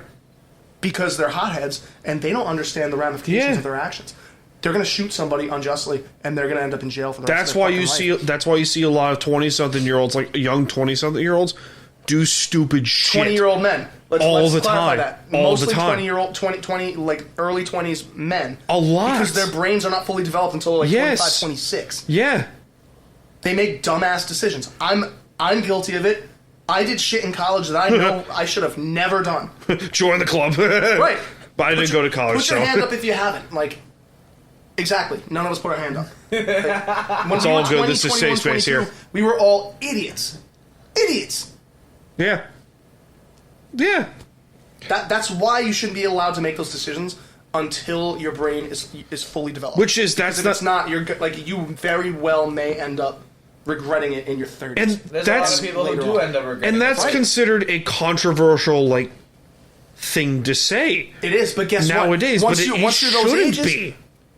because they're hotheads and they don't understand the ramifications Yeah. of their actions. They're going to shoot somebody unjustly, and they're going to end up in jail for the rest That's of their why fucking you life. see. That's why you see a lot of 20-something-year-olds, like young 20-something-year-olds, do stupid shit. 20-year-old men. All Let's the clarify time. That. All Mostly the time. 20-year-old, 20, like early 20s men. A lot. Because their brains are not fully developed until like Yes. 25, 26. Yeah. They make dumbass decisions. I'm guilty of it. I did shit in college that I know I should have never done. Join the club. Right. But I didn't go to college, Put your so hand up if you haven't. Like, exactly. None of us put our hand up. Like, when It's we all were good. 20, This is 21, safe space 22, here. We were all idiots. Idiots. yeah. Yeah. That's why you shouldn't be allowed to make those decisions until your brain is fully developed. Which is Because if it's not, you very well may end up regretting it in your 30s. And There's a lot that's of people who later do on. end up regretting and that's it. Right. considered a controversial thing to say It is, but guess nowadays. what? But it Once you're those shouldn't ages, be.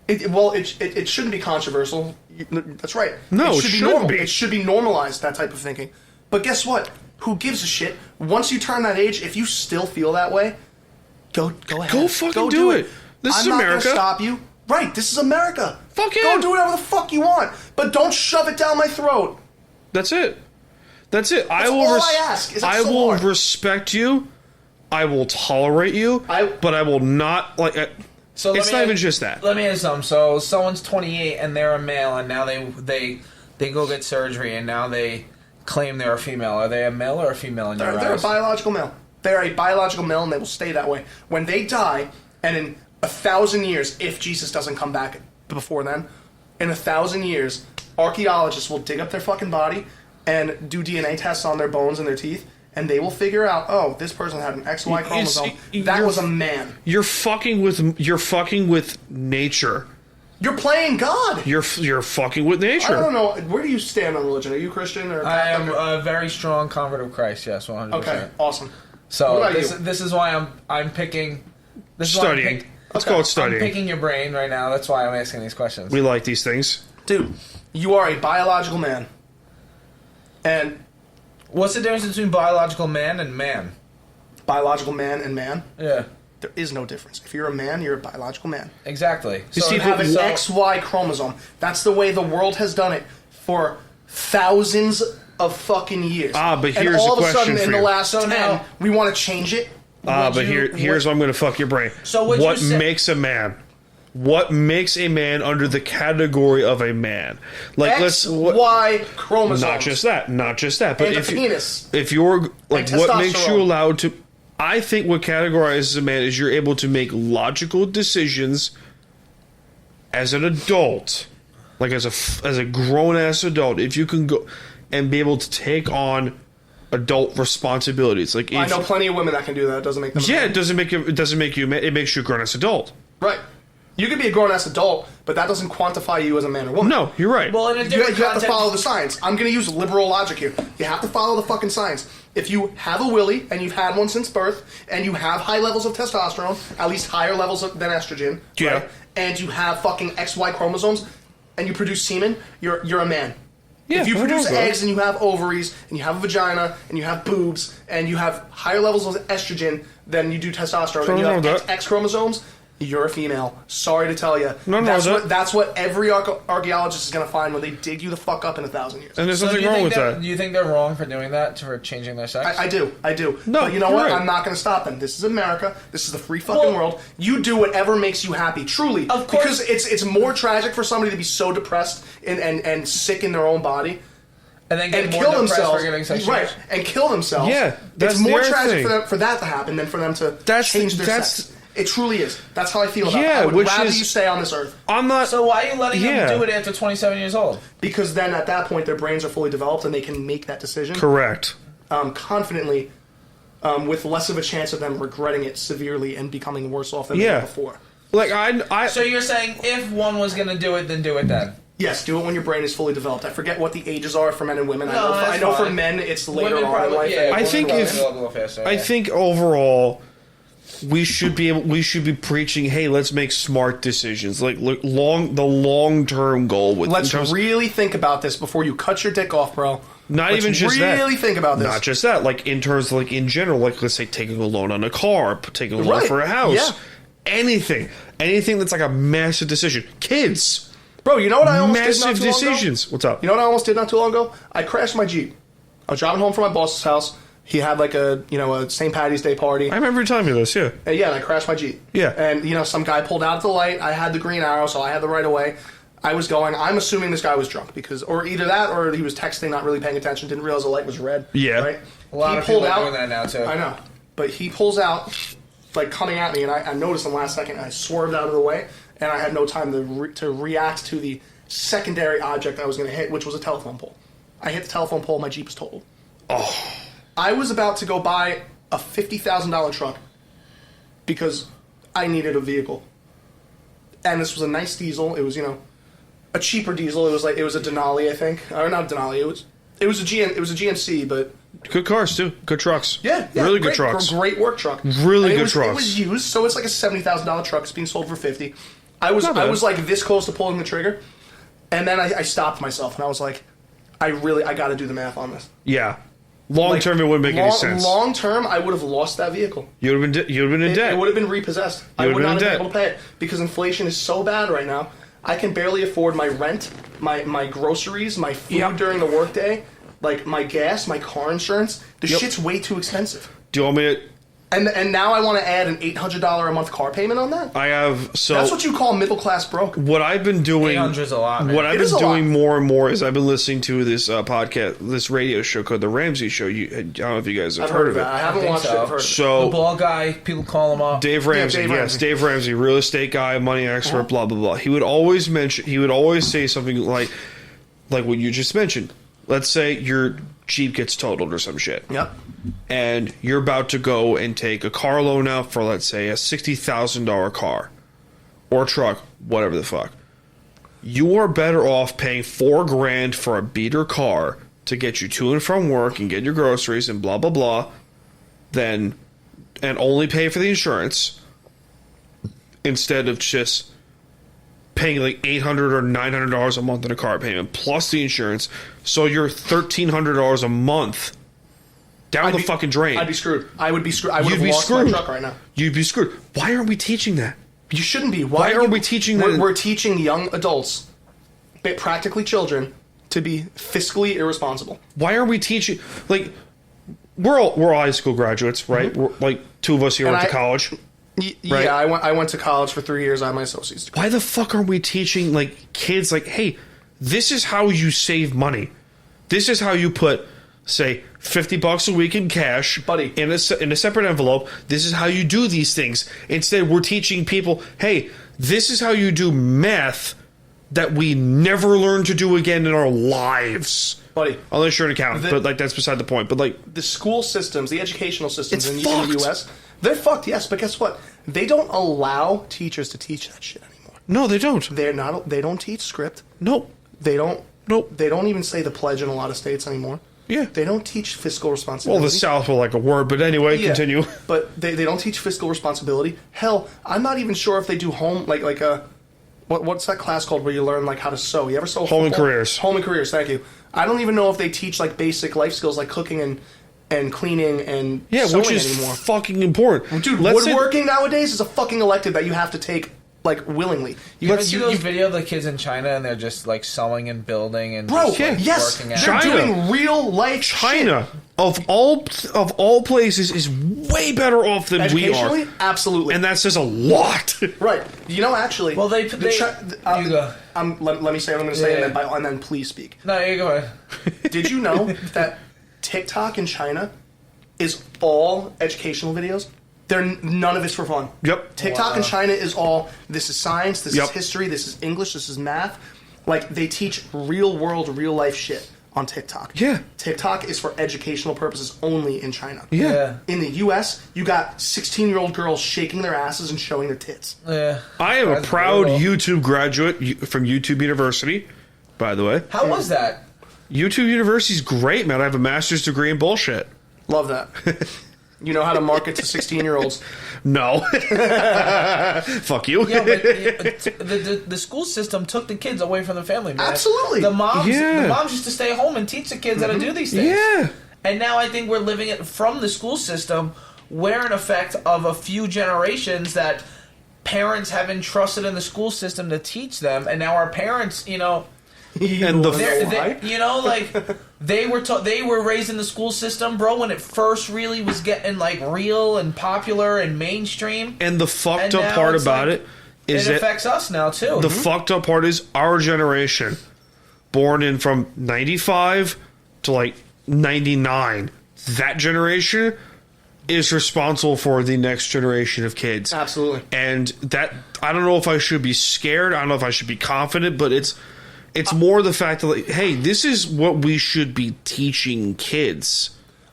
It shouldn't be controversial. That's right. No, it should be shouldn't normal. be. It should be normalized, that type of thinking. But guess what? Who gives a shit? Once you turn that age, if you still feel that way, go ahead. Go fucking do it. This is I'm America. not gonna stop you. Right, this is America. Fuck yeah. Go do whatever the fuck you want, but don't shove it down my throat. That's it. That's it. That's all I ask. Is that I so will hard? respect you. I will tolerate you. But I will not So let it's me not ask- even just that. Let me ask something. So someone's 28 and they're a male, and now they go get surgery, and now they claim they're a female. Are they a male or a female in your They're a eyes? biological male. They're a biological male, and they will stay that way. When they die, and in 1,000 years, if Jesus doesn't come back before then, in 1,000 years, archaeologists will dig up their fucking body and do DNA tests on their bones and their teeth, and they will figure out, oh, this person had an XY chromosome. That was a man. You're fucking with nature. You're playing God. You're fucking with nature. I don't know. Where do you stand on religion? Are you Christian or I am Catholic? a very strong convert of Christ. Yes, 100%. Okay, awesome. So What about this is why I'm picking. This is why I'm Studying. pick- Let's call it I'm studying. picking your brain right now. That's why I'm asking these questions. We like these things. Dude, you are a biological man. And What's the difference between biological man and man? biological man and man, Yeah. There is no difference. If you're a man, you're a biological man. Exactly. You So see, You have an so- XY chromosome. That's the way the world has done it for thousands of fucking years. But here's and all a of a sudden, question for in the you. last So 10, now- we want to change it. But here's what I'm going to fuck your brain. So what you what said- makes a man? What makes a man under the category of a man? Like XY chromosomes. not just that. But And a if penis. if you're like, And what makes you testosterone. allowed to? I think what categorizes a man is you're able to make logical decisions as an adult, like as a grown ass adult. If you can go and be able to take on adult responsibilities, like if, I know plenty of women that can do that. It doesn't make them. a yeah, man. it doesn't make you a man. It makes you a grown ass adult. Right. You could be a grown ass adult, but that doesn't quantify you as a man or woman. No, you're right. Well, in a You different have to context- follow the science. I'm going to use liberal logic here. You have to follow the fucking science. If you have a willy and you've had one since birth, and you have high levels of testosterone, at least higher levels than estrogen, Yeah. right? And you have fucking XY chromosomes, and you produce semen, you're a man. Yeah, if you I produce know, bro. eggs and you have ovaries and you have a vagina and you have boobs and you have higher levels of estrogen than you do testosterone and you I have know X, that. X chromosomes, you're a female. Sorry to tell you. No, That's what every archaeologist is going to find when they dig you the fuck up in 1,000 years. And there's So do nothing you wrong think with that. Do you think they're wrong for doing that, for changing their sex? I do. No, but you know you're what? right. I'm not going to stop them. This is America. This is the free fucking Well- world. You do whatever makes you happy. Truly. Of course. Because it's more tragic for somebody to be so depressed and sick in their own body and then get and more kill depressed themselves. for getting sex Right. change? And kill themselves. Yeah, that's it's more the other tragic thing. for them for that to happen than for them to That's the- change their that's- sex. It truly is. That's how I feel about it. Yeah, I would which rather is- you stay on this earth. I'm not. So why are you letting Yeah. them do it after 27 years old? Because then at that point their brains are fully developed and they can make that decision Correct. confidently with less of a chance of them regretting it severely and becoming worse off than they Yeah. were before. Like I So you're saying if one was going to do it, then do it then? Yes, do it when your brain is fully developed. I forget what the ages are for men and women. No, I that's know for fine. men it's later Women on in probably, life. yeah. I women think probably if- develop a little faster, I yeah. think overall we should be preaching, hey, let's make smart decisions. Like look, the long term goal with Let's in terms- really think about this before you cut your dick off, bro. not Let's even just that. really think about this. Not just that, like in terms of, like in general, like let's say taking a loan on a car, taking a loan Right. for a house, Yeah. anything that's like a massive decision. Kids, Bro, you know what I almost did not massive too long ago? decisions. What's up? You know what I almost did not too long ago? I crashed my Jeep. I was driving home from my boss's house. He had like a St. Patty's Day party. I remember you telling me this. Yeah, And yeah, and I crashed my Jeep. Yeah. And, some guy pulled out at the light. I had the green arrow, so I had the right of way. I was going. I'm assuming this guy was drunk or either that or he was texting, not really paying attention, didn't realize the light was red. Yeah. Right? A lot He of people pulled are out. doing that now, too. I know. But he pulls out, like coming at me, and I noticed in the last second, and I swerved out of the way, and I had no time to react to the secondary object I was going to hit, which was a telephone pole. I hit the telephone pole, my Jeep is totaled. Oh. I was about to go buy a $50,000 truck because I needed a vehicle. And this was a nice diesel. It was, a cheaper diesel. It was a Denali, I think. Or not a Denali. It was a GMC, but good cars too. Good trucks. yeah, really good great, trucks. Great work truck. Really And good It trucks. was used, so it's like a $70,000 truck. It's being sold for $50,000. I was Not bad. like this close to pulling the trigger, and then I stopped myself and I was like, I got to do the math on this. Yeah. Long term, it wouldn't make any sense. Long term, I would have lost that vehicle. You'd have been in debt. It would have been repossessed. I would've would been not in have debt. been able to pay it because inflation is so bad right now. I can barely afford my rent, my groceries, my food Yep. during the workday, like my gas, my car insurance. The Yep. shit's way too expensive. Do you want me to? And now I want to add an $800 a month car payment on that? I have so. That's what you call middle class broke. What I've been doing, 800's a lot, man. what I've It is been a lot. doing more and more is I've been listening to this podcast, this radio show called The Ramsey Show. I don't know if you guys have I've heard of that. I it. haven't think watched so. it. I've heard it. The So ball guy, people call him up. Dave Ramsey, Dave yes, Ramsey. Dave Ramsey, real estate guy, money expert, blah blah blah. He would always say something like what you just mentioned. Let's say your Jeep gets totaled or some shit. Yep. And you're about to go and take a car loan out for, let's say, a $60,000 car or truck, whatever the fuck. You are better off paying $4,000 for a beater car to get you to and from work and get your groceries and blah blah blah, and only pay for the insurance instead of just paying like $800 or $900 a month in a car payment plus the insurance. So you're $1,300 a month down the fucking drain. I'd be screwed. I would be screwed. I would You'd have be lost screwed. my truck right now. You'd be screwed. Why aren't we teaching that? You shouldn't be. Why aren't we teaching that? We're teaching young adults, practically children, to be fiscally irresponsible. Why aren't we teaching? Like, we're all high school graduates, right? Mm-hmm. We're, like, two of us here went to college. Right? Yeah, I went to college for 3 years. I have my associate's degree. Why the fuck aren't we teaching, like, kids, like, hey, this is how you save money. This is how you put, say, $50 a week in cash, Buddy. in a separate envelope. This is how you do these things. Instead, we're teaching people, hey, this is how you do math that we never learn to do again in our lives. Buddy. Unless you're an accountant, but, like, that's beside the point. But, like, The school systems, the educational systems It's in fucked. the U.S., they're fucked, yes, but guess what? They don't allow teachers to teach that shit anymore. no, they don't. They don't teach script. Nope. They don't. Nope. They don't even say the pledge in a lot of states anymore. Yeah. They don't teach fiscal responsibility. Well, the South will like a word, but anyway, Yeah, continue. But they don't teach fiscal responsibility. Hell, I'm not even sure if they do like a what's that class called where you learn like how to sew? You ever sew? Home and careers. Home and careers. Thank you. I don't even know if they teach like basic life skills like cooking and cleaning and Yeah, sewing which is anymore. fucking important. Dude, Let's say- woodworking nowadays is a fucking elective that you have to take like willingly. You ever see those video of the kids in China and they're just like sewing and building and Bro, just, like, yes, working they're out? China. doing real life China, shit. of all places, is way better off than we Educationally, are, absolutely. and that says a lot. Right. You know, actually. Well, you go. Let me say what I'm going to say, Yeah. and then please speak. No, you go ahead. Did you know that TikTok in China is all educational videos? None of it's for fun. Yep. TikTok Wow. in China is all, this is science, this Yep. is history, this is English, this is math. Like, they teach real world, real life shit on TikTok. Yeah. TikTok is for educational purposes only in China. Yeah. In the U.S., you got 16-year-old girls shaking their asses and showing their tits. Yeah. I am a That's proud brutal. YouTube graduate from YouTube University, by the way. How was that? YouTube University's great, man. I have a master's degree in bullshit. Love that. You know how to market to 16-year-olds. No. Fuck you. Yeah, but the school system took the kids away from the family, man. Absolutely. The moms Yeah. used to stay home and teach the kids how to do these things. Yeah. And now I think we're living it from the school system. We're an effect of a few generations that parents have entrusted in the school system to teach them, and now our parents, And the they were raised in the school system, bro, when it first really was getting like real and popular and mainstream. and the fucked And up now part it's about like- it is It that affects us now too. the fucked up part is our generation, born in from 95 to like 99. That generation is responsible for the next generation of kids. Absolutely. And that, I don't know if I should be scared. I don't know if I should be confident, but it's more the fact that, like, hey, this is what we should be teaching kids.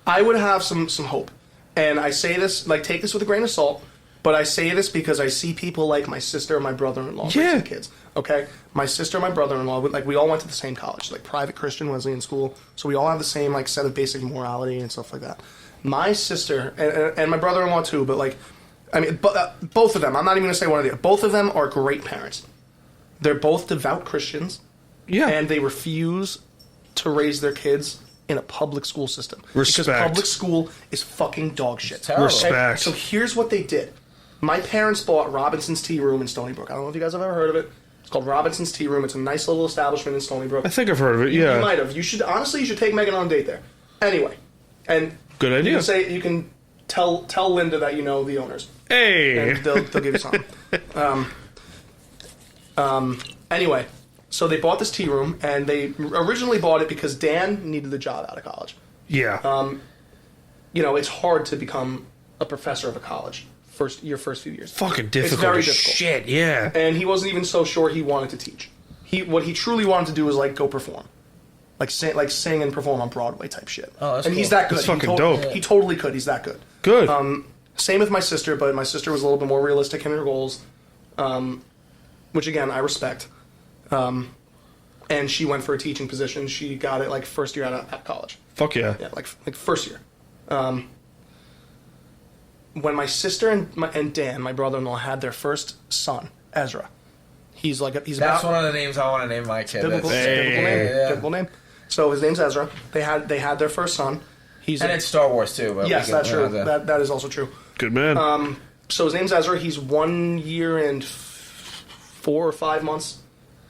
I would have some hope. And I say this, like, take this with a grain of salt, but I say this because I see people like my sister and my brother-in-law Yeah. raising kids. Okay? My sister and my brother-in-law, like, we all went to the same college, like private Christian Wesleyan school, so we all have the same, like, set of basic morality and stuff like that. My sister, and my brother-in-law too, but, like, I mean, both of them, I'm not even going to say one of the other, both of them are great parents. They're both devout Christians. Yeah. And they refuse to raise their kids in a public school system. Respect. Because public school is fucking dog shit. Terrible. Respect. So here's what they did. My parents bought Robinson's Tea Room in Stony Brook. I don't know if you guys have ever heard of it. It's called Robinson's Tea Room. It's a nice little establishment in Stony Brook. I think I've heard of it, yeah. You might have. You should take Megan on a date there. Anyway. And Good idea. you can tell Linda that you know the owners. Hey! And they'll give you something. Anyway, so they bought this tea room, and they originally bought it because Dan needed a job out of college. Yeah. It's hard to become a professor of a college your first few years. Fucking difficult. It's very as difficult. Shit, yeah. And he wasn't even so sure he wanted to teach. What he truly wanted to do was like go perform, like sing and perform on Broadway type shit. Oh, that's and he's cool. that good. That's fucking dope. He totally could. He's that good. Good. Same with my sister, but my sister was a little bit more realistic in her goals, which again I respect. And she went for a teaching position. She got it like first year at college. Fuck yeah. Yeah, like first year. When my sister and Dan, my brother-in-law, had their first son, Ezra, he's That's about one of the names I want to name my kid. biblical That's- name. Yeah. Biblical name. So his name's Ezra. They had their first son, He's And it's Star Wars too. But yes, we can- that's true. the- That is also true. Good man. So his name's Ezra. He's 1 year and 4 or 5 months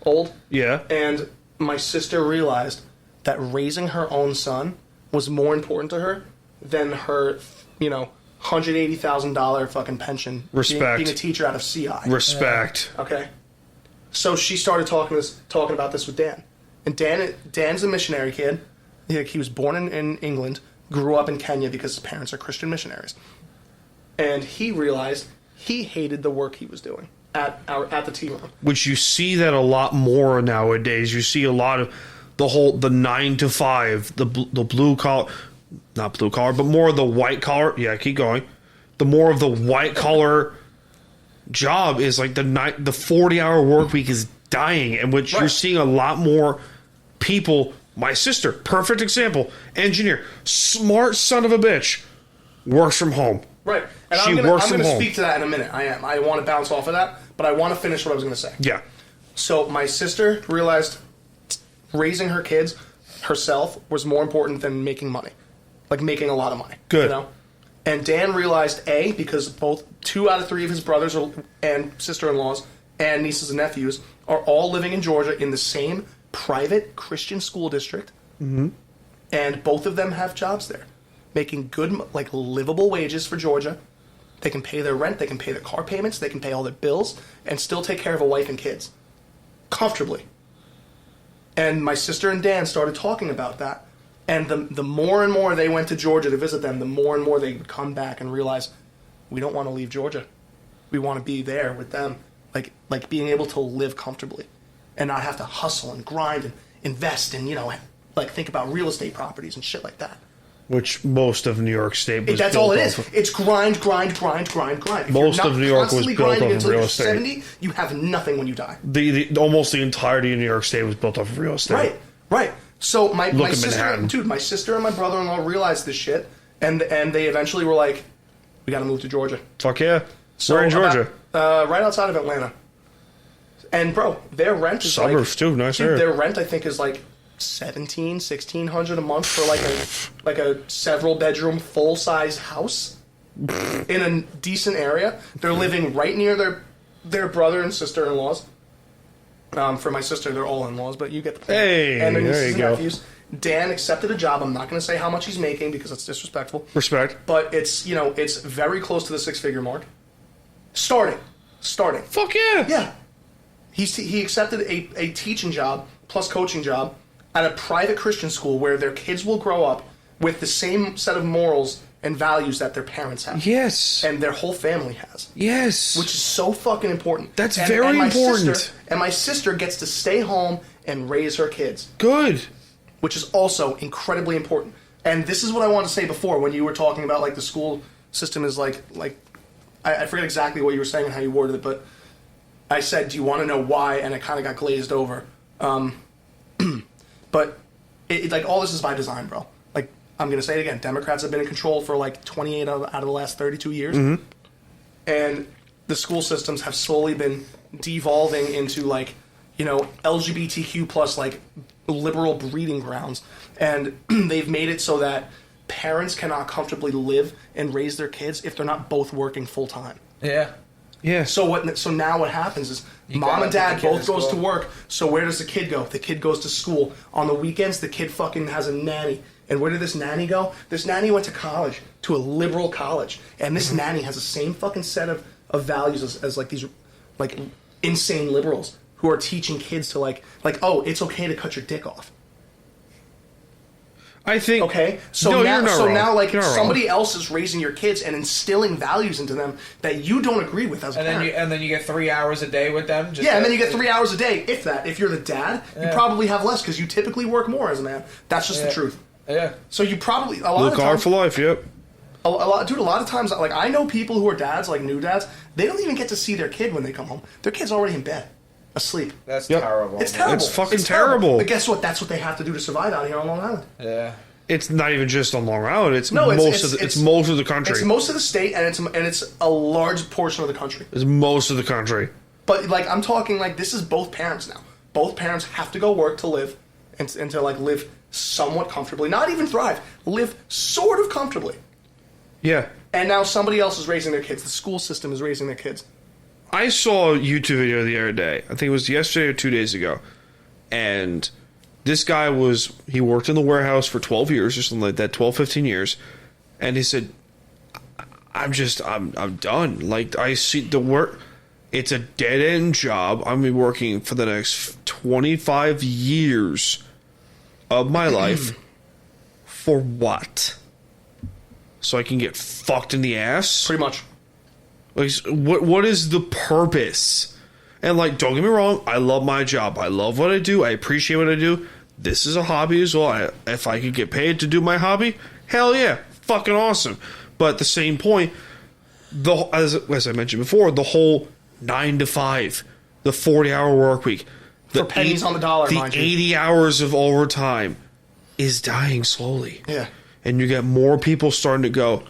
old. Yeah. And my sister realized that raising her own son was more important to her than her, $180,000 fucking pension. Respect. Being a teacher out of CI. Respect. Okay. So she started talking about this with Dan, and Dan's a missionary kid. He was born in England, grew up in Kenya because his parents are Christian missionaries, and he realized he hated the work he was doing at the tea room. Which you see that a lot more nowadays. You see a lot of the 9 to 5, the blue collar, not blue collar, but more of the white collar. Yeah, keep going. The more of the white collar job is like the 40-hour work week is dying, in which you're Right. seeing a lot more people. My sister, perfect example, engineer, smart son of a bitch, works from home. Right. And She I'm works going from to home. speak to that in a minute. I want to bounce off of that, but I want to finish what I was going to say. Yeah. So my sister realized raising her kids herself was more important than making money, like making a lot of money. Good. And Dan realized because both 2 out of 3 of his brothers and sister-in-laws and nieces and nephews are all living in Georgia in the same private Christian school district, and both of them have jobs there, making good, like livable wages for Georgia. They can pay their rent, they can pay their car payments, they can pay all their bills, and still take care of a wife and kids comfortably. And my sister and Dan started talking about that. And the more and more they went to Georgia to visit them, the more and more they would come back and realize, we don't want to leave Georgia. We want to be there with them. Like being able to live comfortably and not have to hustle and grind and invest and, think about real estate properties and shit like that. Which most of New York State was That's built all it off is. of. It's grind. If Most you're not of New York was constantly built grinding off of until real you're estate. 70, you have nothing when you die. Almost the entirety of New York State was built off of real estate. Right. So my Look at sister, Manhattan. my sister and my brother-in-law realized this shit, and they eventually were like, we got to move to Georgia. Fuck yeah. So We're in Georgia. right outside of Atlanta. And bro, their rent is Suburbs too, nice dude, area. their rent I think is like $1,600 a month for like a several bedroom full size house in a decent area. They're living right near their brother and sister in laws. For my sister, they're all in laws, but you get the point. Hey, and their there nieces you and go. nephews. Dan accepted a job. I'm not going to say how much he's making because it's disrespectful. Respect. But it's it's very close to the 6-figure mark. Starting. Fuck yeah. Yeah. He accepted a teaching job plus coaching job at a private Christian school where their kids will grow up with the same set of morals and values that their parents have. Yes. And their whole family has. Yes. Which is so fucking important. That's very important. And my sister gets to stay home and raise her kids, Good. which is also incredibly important. And this is what I wanted to say before when you were talking about like the school system is like I forget exactly what you were saying and how you worded it, but I said, do you want to know why? And it kind of got glazed over. But like all this is by design, bro. Like I'm going to say it again. Democrats have been in control for like 28 out of the last 32 years. Mm-hmm. And the school systems have slowly been devolving into like, LGBTQ plus like liberal breeding grounds. And they've made it so that parents cannot comfortably live and raise their kids if they're not both working full time. Yeah. Yeah. So now what happens is mom gotta and dad put the kid both in goes to school. work. So where does the kid go? The kid goes to school. On the weekends, the kid fucking has a nanny. And where did this nanny go? This nanny went to college, to a liberal college. And this nanny has the same fucking set of values as like these like insane liberals who are teaching kids to like, oh, it's okay to cut your dick off. I think. Okay, so No, you're not wrong. now, like You're not somebody wrong. else is raising your kids and instilling values into them that you don't agree with as a parent. And then you get 3 hours a day with them. Just Yeah, and then you get 3 hours a day, if that. If you're the dad, you probably have less because you typically work more as a man. That's just the truth. Yeah. So you probably a lot Blue of collar times, for life. Yep. a lot of times, like I know people who are dads, like new dads, they don't even get to see their kid when they come home. Their kid's already in bed, asleep. That's Yep. terrible. It's man. terrible. It's fucking terrible. But guess what? That's what they have to do to survive out here on Long Island. Yeah. It's not even just on Long Island. It's No, it's most of the country. It's most of the state, and it's a large portion of the country. It's most of the country. But like I'm talking like this is both parents now. Both parents have to go work to live and to like live somewhat comfortably, not even thrive, live sort of comfortably. Yeah. And now somebody else is raising their kids. The school system is raising their kids. I saw a YouTube video the other day. I think it was yesterday or 2 days ago. And this guy he worked in the warehouse for 12 years or something like that, 12, 15 years. And he said, I'm done. Like, I see the work. It's a dead-end job. I'm going to be working for the next 25 years of my life. For what? So I can get fucked in the ass? Pretty much. Like, what is the purpose? And, like, don't get me wrong, I love my job. I love what I do. I appreciate what I do. This is a hobby as well. If I could get paid to do my hobby, hell yeah, fucking awesome. But at the same point, as I mentioned before, the whole 9 to 5, the 40-hour work week, For pennies on the dollar, the mind you. 80 hours of overtime is dying slowly. Yeah. And you get more people starting to go,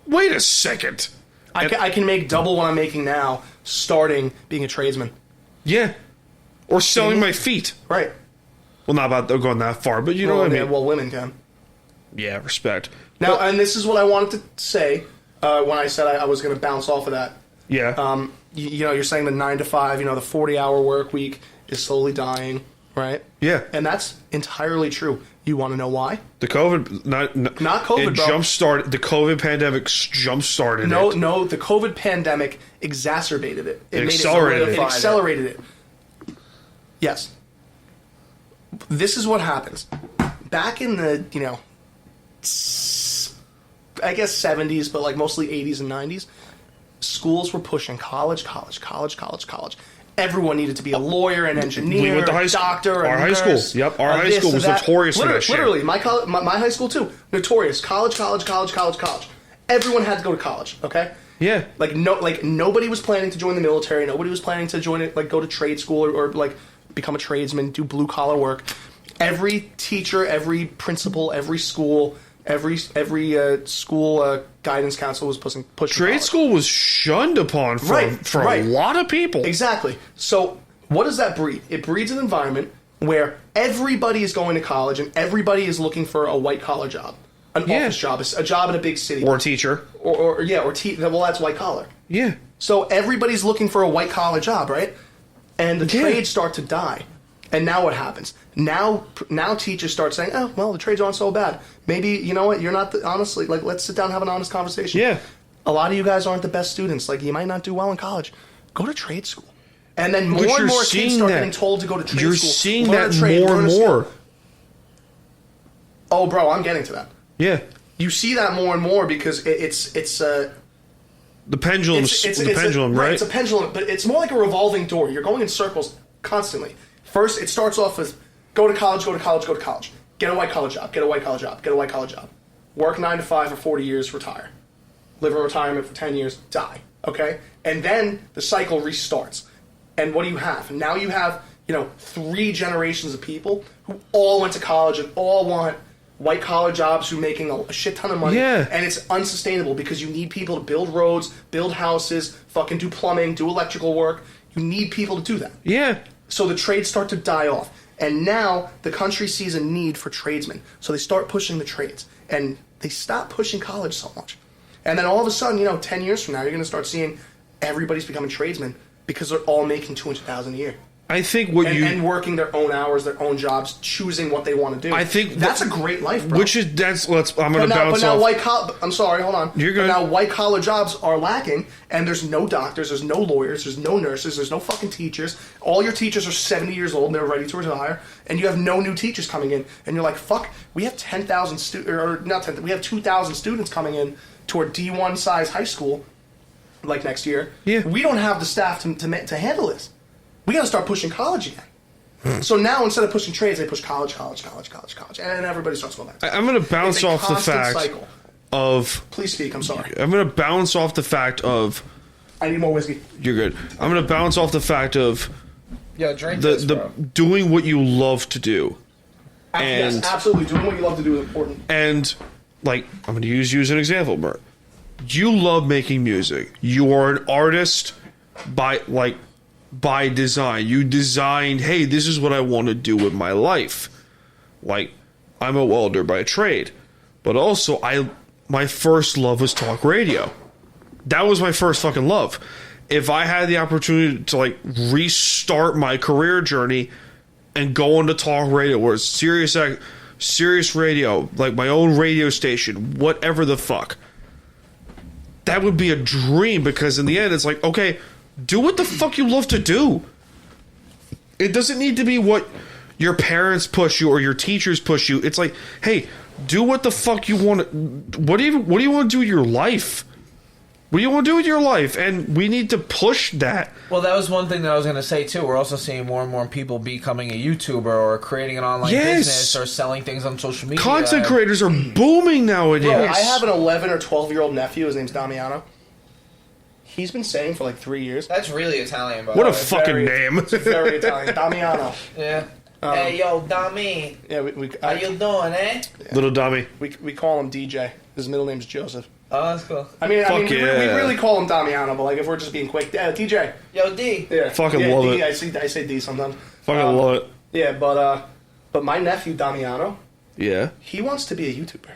wait a second. I can make double what I'm making now starting being a tradesman. Yeah. Or selling my feet. Right. Well, not about going that far, but you know what I mean. Well, women can. Yeah, respect. Now, and this is what I wanted to say when I said I was going to bounce off of that. Yeah. You know, you're saying the 9 to 5, you know, the 40-hour work week is slowly dying, right? Yeah. And that's entirely true. You want to know why? The COVID, not COVID, it bro. jump-started, the COVID pandemic jump-started it. No, the COVID pandemic exacerbated it. It accelerated it. It accelerated it. Yes. This is what happens. Back in the, you know, I guess 70s, but like mostly 80s and 90s, schools were pushing college. Everyone needed to be a lawyer, an engineer, We went to high a school. doctor, Our a high nurse, school. Yep, our a high this, school a was that. notorious for that Literally, shit. my high school too. Notorious. College. Everyone had to go to college, okay? Yeah. Like nobody was planning to join the military. Nobody was planning to join it, like go to trade school or like become a tradesman, do blue collar work. Every teacher, every principal, every school, every school guidance council was pushing. Trade college. school was shunned upon for a lot of people. Exactly. So what does that breed? It breeds an environment where everybody is going to college and everybody is looking for a white collar job, an office job, a job in a big city, Or a teacher. well, that's white collar. Yeah. So everybody's looking for a white collar job, right? And the trades start to die. And now what happens? Now teachers start saying, oh, well, the trades aren't so bad. Maybe, you know what, you're not, honestly, like, let's sit down and have an honest conversation. Yeah. A lot of you guys aren't the best students. Like, you might not do well in college. Go to trade school. And then more and more kids start getting told to go to trade school. You're seeing learn that a trade, more learn and a skill. more. Oh, bro, I'm getting to that. Yeah. You see that more and more because it's The pendulum's the pendulum, right? It's a pendulum, but it's more like a revolving door. You're going in circles constantly. First, it starts off with go to college. Get a white collar job. Work 9 to 5 for 40 years, retire. Live in retirement for 10 years, die. Okay? And then the cycle restarts. And what do you have? Now you have, 3 generations of people who all went to college and all want white collar jobs who are making a shit ton of money. Yeah. And it's unsustainable because you need people to build roads, build houses, fucking do plumbing, do electrical work. You need people to do that. Yeah. So the trades start to die off. And now the country sees a need for tradesmen. So they start pushing the trades. And they stop pushing college so much. And then all of a sudden, 10 years from now, you're going to start seeing everybody's becoming tradesmen because they're all making $200,000 a year. I think and working their own hours, their own jobs, choosing what they want to do. I think that's a great life, bro. I'm going to bounce off. I'm sorry, hold on. You're good. But now white collar jobs are lacking, and there's no doctors, there's no lawyers, there's no nurses, there's no fucking teachers. All your teachers are 70 years old and they're ready to retire, and you have no new teachers coming in, and you're like, fuck, we have 10,000 we have 2,000 students coming in to our D1 size high school, like next year. Yeah. We don't have the staff to handle this. We got to start pushing college again. So now instead of pushing trades, they push college, and everybody starts going back. I'm going to bounce off the fact cycle. of. Please speak. I'm sorry. I'm going to bounce off the fact of. I need more whiskey. You're good. I'm going to bounce off the fact of. Yeah, drink this, bro. Doing what you love to do. And yes, absolutely. Doing what you love to do is important. And I'm going to use you as an example, Bert. You love making music. You are an artist by design. You designed, hey, this is what I want to do with my life. Like, I'm a welder by trade, but also my first love was talk radio. That was my first fucking love. If I had the opportunity to like restart my career journey and go into talk radio or Sirius radio, like my own radio station, whatever the fuck, that would be a dream, because in the end it's like, okay, do what the fuck you love to do. It doesn't need to be what your parents push you or your teachers push you. It's like, hey, do what the fuck you want. What do you want to do with your life? What do you want to do with your life? And we need to push that. Well, that was one thing that I was going to say, too. We're also seeing more and more people becoming a YouTuber or creating an online business or selling things on social media. Content creators are booming nowadays. Bro, I have an 11 or 12-year-old nephew. His name's Damiano. He's been saying for like 3 years. That's really Italian, by What the a way. fucking name. It's very Italian. Damiano. Yeah. Hey, yo, Dami. Yeah, How you doing, eh? Little dummy. we call him DJ. His middle name's Joseph. Oh, that's cool. I mean, Fuck we yeah. really call him Damiano, but like if we're just being quick, DJ. Yo, D. Yeah, Fucking yeah, love D, it. I say D sometimes. Fucking love it. Yeah, but my nephew Damiano, Yeah. he wants to be a YouTuber.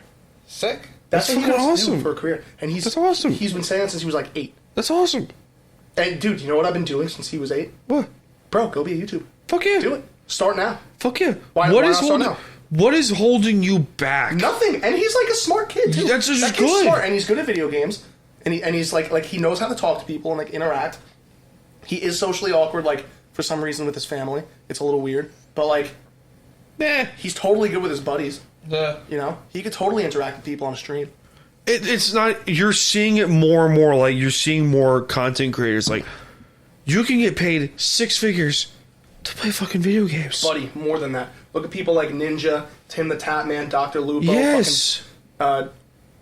Sick. That's what he fucking wants to awesome. do for a career, and That's awesome. He's been saying it since he was like 8. That's awesome. And dude, you know what I've been doing since he was 8? What? Bro, go be a YouTuber. Fuck yeah. Do it. Start now. Fuck yeah. Why What not is start holding? now? What is holding you back? Nothing. And he's like a smart kid too. That's just that kid's good. smart, and he's good at video games. And he's like he knows how to talk to people and like interact. He is socially awkward, like for some reason with his family. It's a little weird, but like, Nah. he's totally good with his buddies. Yeah. You know, he could totally interact with people on a stream. It's not. You're seeing it more and more. Like, you're seeing more content creators. Like, you can get paid 6 figures to play fucking video games. Buddy, more than that. Look at people like Ninja, Tim the Tatman, Dr. Lupo, Yes. fucking,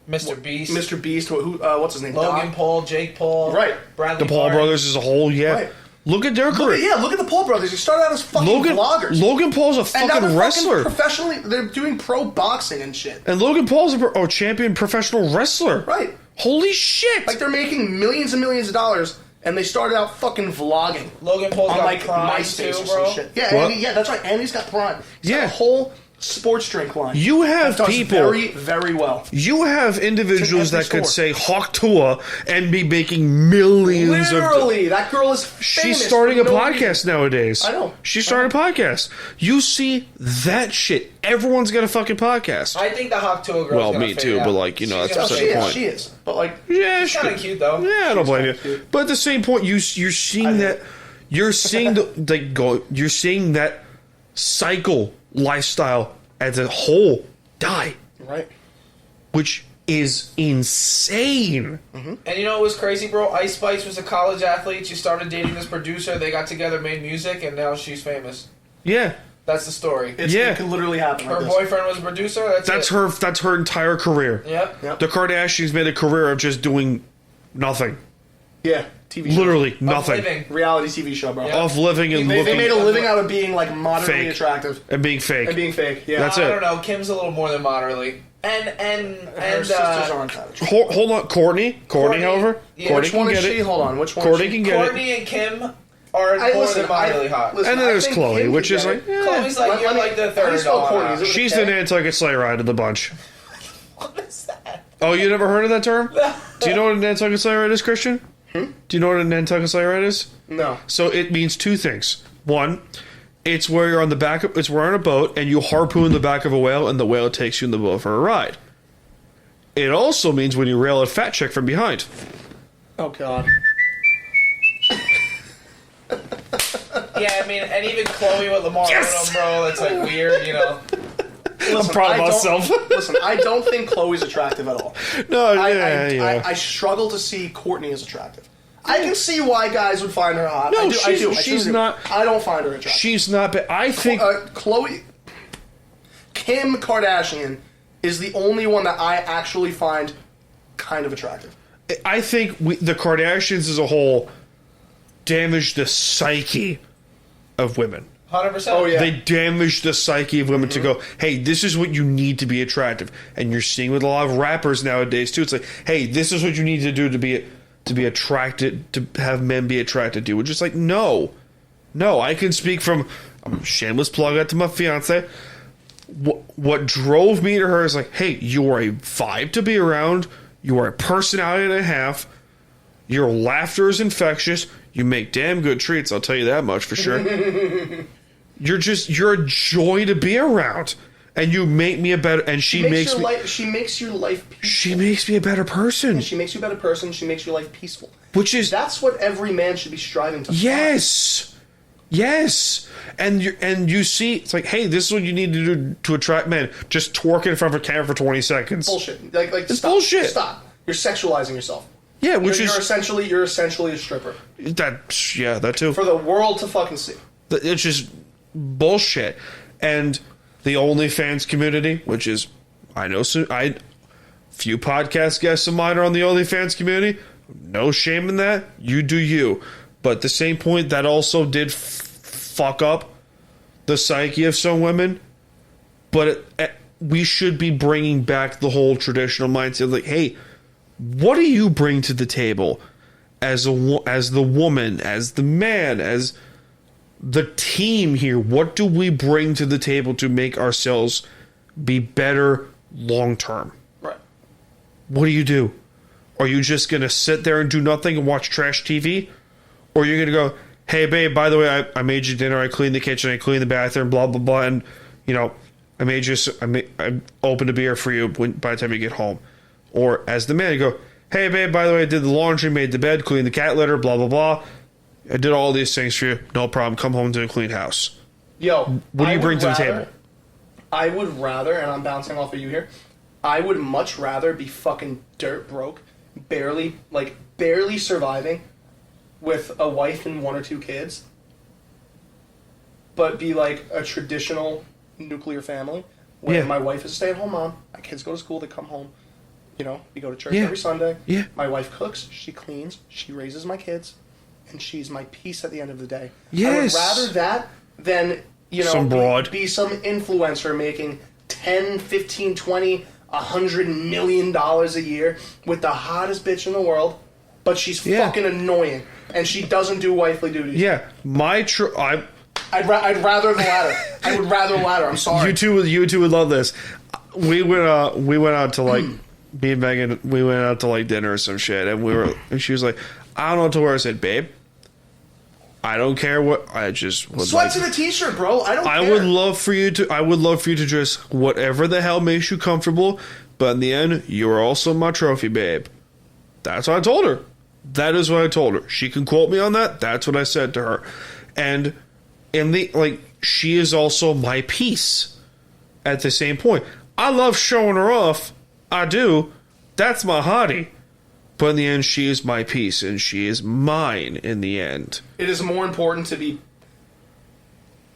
Mr. Beast. Mr. Beast. What's his name? Logan Doc? Paul, Jake Paul. Right. Bradley The Paul Barton. brothers as a whole. Yeah. Right. Look at their career. Look at the Paul brothers. They started out as fucking vloggers. Logan Paul's a and now fucking they're wrestler. fucking professionally. They're doing pro boxing and shit. And Logan Paul's a champion professional wrestler. Right. Holy shit. Like they're making millions and millions of dollars, and they started out fucking vlogging Logan Paul's on got like Prime MySpace too, or bro. some shit. Yeah, What? yeah, that's right. And he's got Prime. He's got Yeah. a whole sports drink line. You have that does people- very, very well. You have individuals every that could store. say Hawk Tua and be making millions Literally, that girl is famous. She's starting for a no podcast reason. nowadays. I know. She started a podcast. You see that shit. Everyone's got a fucking podcast. I think the Hawk Tour girl. Well, me too, but, like, you know, She's that's gonna beside fade the out. point. She is. But like, Yeah, She's kind of cute though. Yeah, I don't blame you. kinda cute. But at the same point, you're seeing that you're seeing you're seeing that cycle lifestyle as a whole die, right? which is insane. And you know what was crazy, bro? Ice Spice was a college athlete. She started dating this producer. They got together, made music, and now she's famous. Yeah, That's the story. Yeah. It could literally happen. Her like this. boyfriend was a producer. that's it. her. That's her entire career. Yep. Yep. The Kardashians made a career of just doing nothing. Yeah, TV show. Literally Of nothing. living. Reality TV show, bro. Yeah. Of living and They looking made a living out of being like moderately Fake. attractive and being fake. and being fake. Yeah, That's I it. don't know. Kim's a little more than moderately. And her sisters aren't that attractive. Hold on, Courtney. Courtney, However, yeah. Courtney Which can one is get she? it. Hold on. Which one? Courtney is she? can get it. Courtney and Kim are more than moderately hot. listen, And then I there's think Chloe, Kim which could is get like, it. Chloe's like, Let you're me- like the how do you third spell Courtney? on. Is it with a She's K? the Nantucket sleigh ride of the bunch. What is that? Oh, you never heard of that term? Do you know what a Nantucket sleigh ride is, Christian? Do you know what a Nantucket sleigh ride is? No. So it means two things. One, it's where you're on the back of, it's where you're on a boat and you harpoon the back of a whale and the whale takes you in the boat for a ride. It also means when you rail a fat chick from behind. Oh God. Yeah, I mean, and even Chloe with Lamar Odom, bro, that's like weird, you know. Listen, proud of I don't- myself. Listen, I don't think Chloe's attractive at all. No, I struggle to see Courtney as attractive. I can see why guys would find her hot. No, I do. she's truly do. not- I don't find her attractive. She's not bad. I think Chloe, Kim Kardashian is the only one that I actually find kind of attractive. the Kardashians as a whole damaged the psyche of women. 100%. Oh, yeah. They damaged the psyche of women to go, hey, this is what you need to be attractive. And you're seeing with a lot of rappers nowadays too. It's like, hey, this is what you need to do to be attracted, to have men be attracted to you. Which is like, no. I can speak from, I'm a shameless plug out to my fiance. what drove me to her is like, hey, you are a vibe to be around. You are a personality and a half. Your laughter is infectious. You make damn good treats. I'll tell you that much for sure. You're a joy to be around. And you make me a better, and she makes your life peaceful. She makes me a better person. And she makes you a better person. She makes your life peaceful. That's what every man should be striving to. Yes. Find. Yes. And you see, it's like, hey, this is what you need to do to attract men. Just twerk in front of a camera for 20 seconds. Bullshit. Like it's stop. bullshit. Stop. You're sexualizing yourself. Yeah, you're essentially a stripper. That too. For the world to fucking see. It's just bullshit. And the OnlyFans community, which is, I know, few podcast guests of mine are on the OnlyFans community. No shame in that. You do you. But at the same point, that also did fuck up the psyche of some women. But we should be bringing back the whole traditional mindset of like, hey, what do you bring to the table as the woman, as the man, as the team here? What do we bring to the table to make ourselves be better long term? Right. What do? Are you just going to sit there and do nothing and watch trash TV? Or you're going to go, hey, babe, by the way, I made you dinner, I cleaned the kitchen, I cleaned the bathroom, blah, blah, blah, and, I opened a beer for you by the time you get home. Or as the man, you go, hey, babe, by the way, I did the laundry, made the bed, cleaned the cat litter, blah, blah, blah. I did all these things for you. No problem. Come home to a clean house. Yo, what do you bring to the table? I would rather, and I'm bouncing off of you here, I would much rather be fucking dirt broke, barely surviving with a wife and 1 or 2 kids, but be like a traditional nuclear family where my wife is a stay-at-home mom, my kids go to school, they come home, we go to church every Sunday. Yeah. My wife cooks, she cleans, she raises my kids, and she's my peace at the end of the day. Yes. I would rather that than, some broad. Be some influencer making 10, 15, 20, $100 million a year with the hottest bitch in the world, but she's fucking annoying, and she doesn't do wifely duties. Yeah. I'd rather the latter. I would rather the latter. I'm sorry. You two would love this. We went out to like me and Megan. We went out to like dinner or some shit, and she was like, I don't know what to wear. I said, babe, I don't care what. I just would sweats and a t-shirt, bro. I don't care. I would love for you to dress whatever the hell makes you comfortable. But in the end, you are also my trophy, babe. That's what I told her. That is what I told her. She can quote me on that. That's what I said to her. And she is also my piece at the same point. I love showing her off. I do. That's my hottie. But in the end, she is my piece, and she is mine in the end. It is more important to be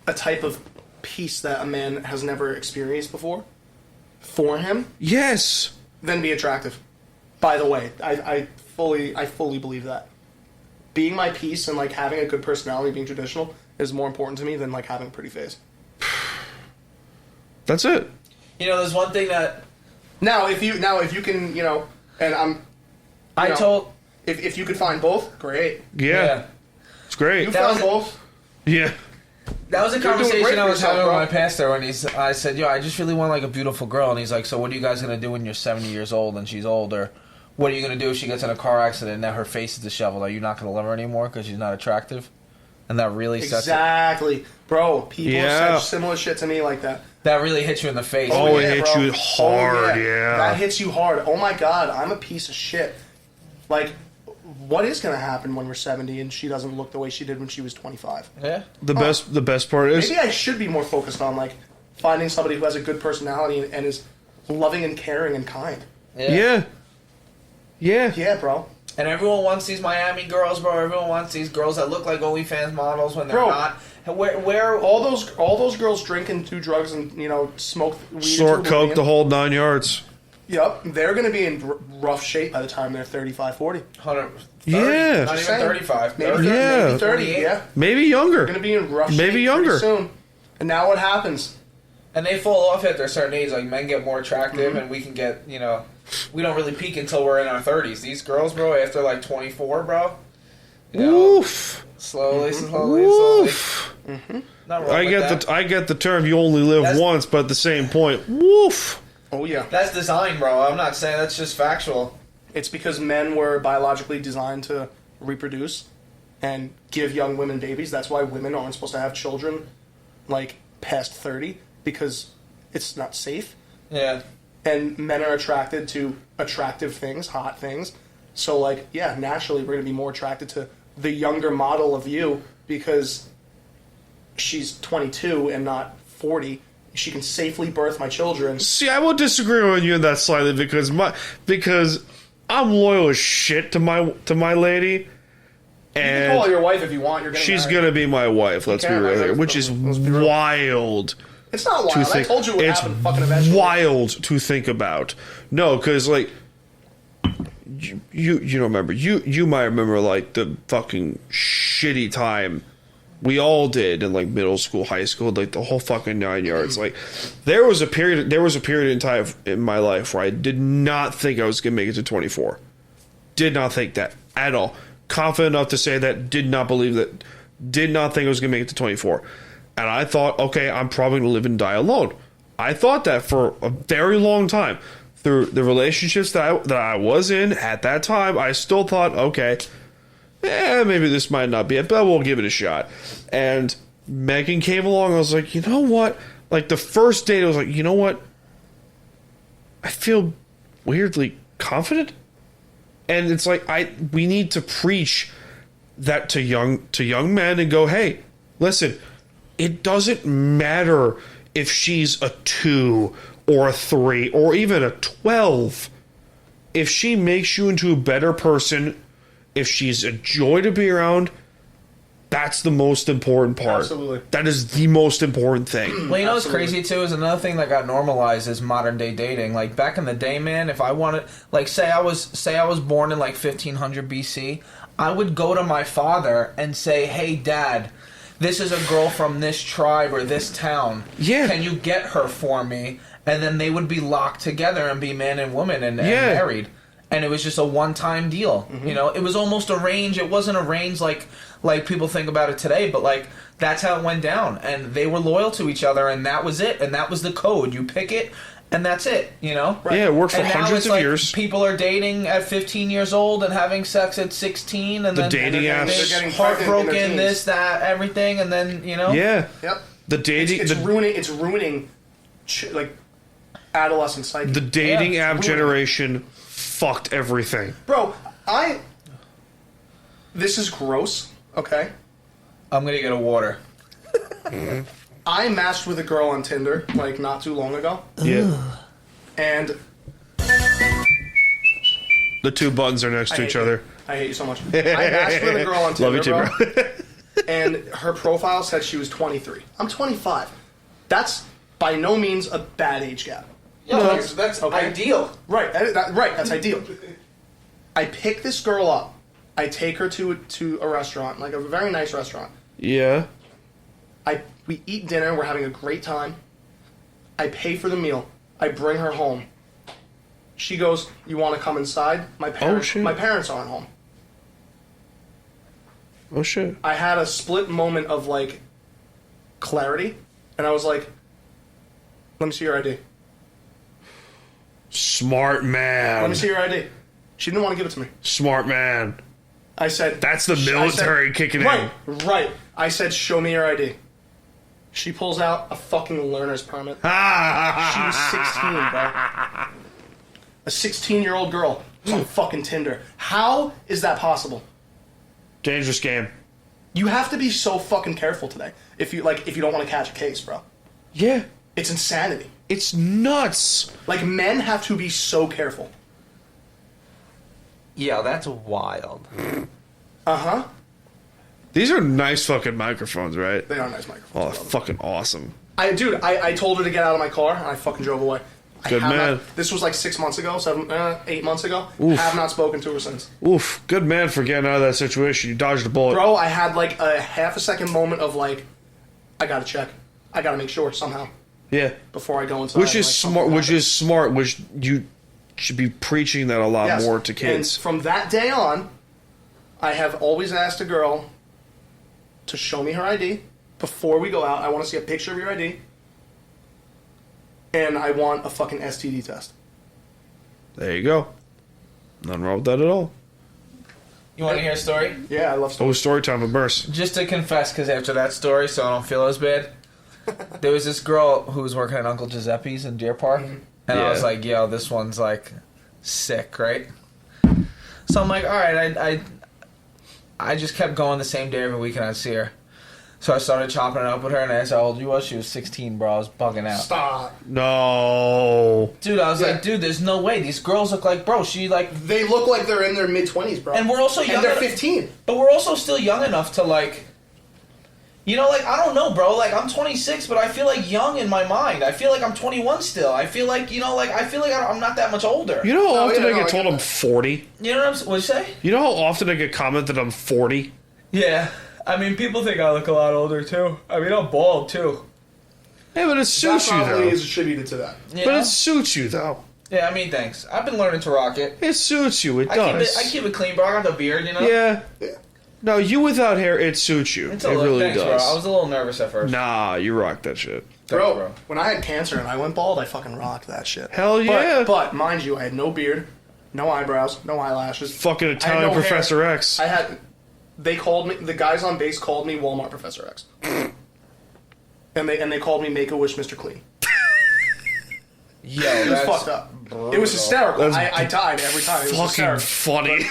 a type of piece that a man has never experienced before for him. Yes. Than be attractive. By the way, I fully believe that. Being my piece and having a good personality, being traditional, is more important to me than having a pretty face. That's it. There's one thing that now if you can, and if you could find both, great. Yeah. It's great. You found both. Yeah. That was a conversation I was having with my pastor when I said, I just really want a beautiful girl, and he's like, so what are you guys gonna do when you're 70 years old and she's older? What are you gonna do if she gets in a car accident and now her face is disheveled? Are you not gonna love her anymore because she's not attractive? And that really sets exactly, bro. People have said similar shit to me like that. That really hits you in the face. Oh, it hits you hard, That hits you hard. Oh my god, I'm a piece of shit. What is going to happen when we're 70 and she doesn't look the way she did when she was 25? Yeah. The best part is maybe I should be more focused on finding somebody who has a good personality and is loving and caring and kind. Yeah. Yeah, bro. And everyone wants these Miami girls, bro. Everyone wants these girls that look like OnlyFans models when they're not. Where all those girls drink and do drugs and smoke weed, snort coke, the whole 9 yards. Yep, they're going to be in rough shape by the time they're 35, 40. 100, 30, yeah. Not even 35. Maybe 30, maybe 30, yeah. Maybe younger. They're going to be in rough shape maybe younger. pretty soon. And now what happens? And they fall off after a certain age. Men get more attractive, and we can get, we don't really peak until we're in our 30s. These girls, bro, after 24, bro. Oof. Slowly, slowly. Woof. Not wrong I with get that. I get the term. You only live That's- once, but at the same point, woof. Oh yeah. That's design, bro. I'm not saying that's just factual. It's because men were biologically designed to reproduce and give young women babies. That's why women aren't supposed to have children like past 30 because it's not safe. Yeah. And men are attracted to attractive things, hot things. So like, yeah, naturally we're going to be more attracted to the younger model of you because she's 22 and not 40. She can safely birth my children. See, I will disagree with you on that slightly because I'm loyal as shit to my lady, You can and call her your wife if you want. You're getting she's married. gonna be my wife. Let's be can, real right? here, which is Let's be real. wild. It's not To wild. I think told you it would it's happen fucking eventually. wild to think about. No, because like you don't remember. You might remember like the fucking shitty time we all did in like middle school, high school, like the whole fucking 9 yards. Like there was a period in time in my life where I did not think I was gonna make it to 24. Did not think that at all. Confident enough to say that. Did not believe that. Did not think I was gonna make it to 24. And I thought, okay, I'm probably gonna live and die alone. I thought that for a very long time. Through the relationships that I was in at that time, I still thought, okay, maybe this might not be it, but we'll give it a shot. And Megan came along. I was like, you know what? Like the first date, I was like, you know what? I feel weirdly confident. And it's like we need to preach that to young men and go, hey, listen, it doesn't matter if she's a 2 or a 3 or even a 12. If she makes you into a better person, if she's a joy to be around, that's the most important part. Absolutely. That is the most important thing. Well, you know what's Absolutely. crazy too is another thing that got normalized is modern day dating. Like back in the day, man, if I wanted, like, say I was born in like 1500 BC, I would go to my father and say, "Hey, Dad, this is a girl from this tribe or this town. Yeah. Can you get her for me?" And then they would be locked together and be man and woman and Yeah. married. And it was just a one-time deal. Mm-hmm. You know, it was almost arranged. It wasn't arranged like people think about it today, but like that's how it went down. And they were loyal to each other, and that was it. And that was the code. You pick it, and that's it. You know. Yeah, it worked for And now hundreds it's of like years. people are dating at 15 years old and having sex at 16, and The then dating and apps. They're getting pregnant in heartbroken, their teens. this, that, everything, and then you know. Yeah. Yep. The dating It's the, ruining. It's ruining, like, adolescent psyche. the dating Yeah, app it's ruining. generation fucked everything. Bro, this is gross. Okay. I'm gonna get a water. I matched with a girl on Tinder like not too long ago, Yeah. and The two buttons are next I to hate each you. other. I hate you so much. I matched with a girl on Tinder, Love you too, bro. and her profile said she was 23. I'm 25. That's by no means a bad age gap. Yeah, No, that's okay. ideal. Right, right. That's ideal. I pick this girl up. I take her to a restaurant, like a very nice restaurant. Yeah. We eat dinner. We're having a great time. I pay for the meal. I bring her home. She goes, "You want to come inside?" My parents, shit. my parents aren't home. Oh shit. I had a split moment of like clarity, and I was like, "Let me see your ID. Smart Let man. me see your ID." She didn't want to give it to me. Smart man. I said, That's the I said- military kicking right, in. Right. I said, "Show me your ID." She pulls out a fucking learner's permit. She was 16, bro. A 16-year-old girl on fucking Tinder. How is that possible? Dangerous game. You have to be so fucking careful today if you don't want to catch a case, bro. Yeah. It's insanity. It's nuts. Like, men have to be so careful. Yeah, that's wild. Uh-huh. These are nice fucking microphones, right? They are nice Oh, microphones. fucking awesome. I told her to get out of my car, and I fucking drove away. Good man. This was like 6 months ago, 8 months ago. Oof. Have not spoken to her since. Oof. Good man for getting out of that situation. You dodged a bullet. Bro, I had like a half a second moment of like, I gotta check. I gotta make sure somehow Yeah. before I go inside. Which is like, smart. something Which happens. is smart. Which you should be preaching that a lot Yes. more to kids. And from that day on, I have always asked a girl, to show me her ID before we go out. I want to see a picture of your ID. And I want a fucking STD test. There you go. Nothing wrong with that at all. You want to hear a story? Yeah, I love Oh, stories. story time with Merce. Just to confess, because after that story, so I don't feel as bad, there was this girl who was working at Uncle Giuseppe's in Deer Park, and I was Yeah. like, yo, this one's like sick, right? So I'm like, all right, I just kept going the same day every week and I'd see her. So I started chopping it up with her and I asked how old she was. She was 16, bro. I was bugging out. Stop. No. Dude, I was Yeah. like, dude, there's no way. These girls look like, bro, she like... They look like they're in their mid-20s, bro. And we're also young And they're enough- 15. But we're also still young enough to like... You know, like, I don't know, bro. Like, I'm 26, but I feel like young in my mind. I feel like I'm 21 still. I feel like, you know, like, I feel like I'm not that much older. You know how No, often yeah, I no, get I told get I'm that. 40? You know what I'm... What'd you say? You know how often I get commented I'm 40? Yeah. I mean, people think I look a lot older, too. I mean, I'm bald, too. Yeah, but it That suits you, probably though. is attributed to that. You But know? it suits you, though. Yeah, I mean, thanks. I've been learning to rock it. It suits you. It I does. keep it clean, bro. I got the beard, you know? Yeah. Yeah. No, you without hair, it suits you. It's It a little, really thanks, does. bro. I was a little nervous at first. Nah, you rock that shit. Thanks, Bro, when I had cancer and I went bald, I fucking rocked that shit. Hell yeah. But mind you, I had no beard, no eyebrows, no eyelashes. Fucking I had Italian no hair. Professor X. I had... They called me... The guys on base called me Walmart Professor X. and they called me Make-A-Wish Mr. Clean. Yo, It was that's fucked up. It was hysterical. That's I died every time. It was Fucking hysterical. funny.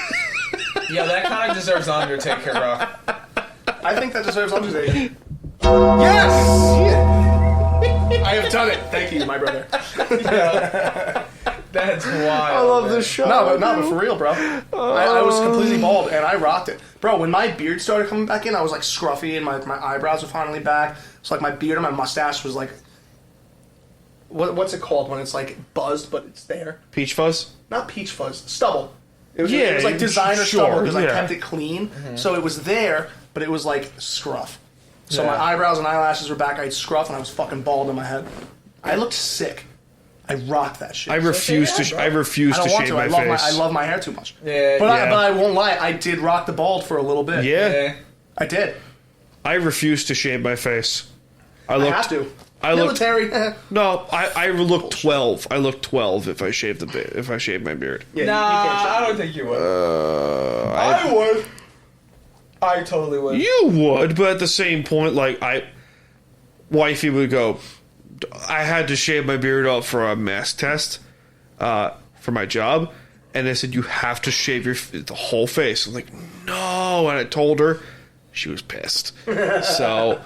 Yo, that kind of deserves an Undertaker, bro. I think that deserves Undertaker. Yes! I have done it. Thank you, my brother. That's wild. I love man. this show. But for real, bro. I was completely bald, and I rocked it. Bro, when my beard started coming back in, I was like scruffy, and my eyebrows were finally back. So like my beard and my mustache was like... What's it called when it's like buzzed, but it's there? Peach fuzz? Not peach fuzz, stubble. It was Yeah, like designer sure, stubble because I yeah. kept it clean. So it was there, but it was like scruff. So Yeah. my eyebrows and eyelashes were back. I had scruff, and I was fucking bald in my head. I looked sick. I rocked that shit. I refuse say to. that, I bro. refuse I don't to want shave to. my I face. love my hair too much. Yeah, But yeah. I won't lie. I did rock the bald for a little bit. Yeah. Yeah. I did. I refuse to shave my face. I have to. I looked. Military. No, I look 12. I look 12 if I shave if I shave my beard. Yeah, Nah, you can't I shave. don't think you would. I would. I totally would. You would, but at the same point, like wifey would go. I had to shave my beard off for a mask test, for my job, and they said you have to shave the whole face. I'm like, no, and I told her, she was pissed. So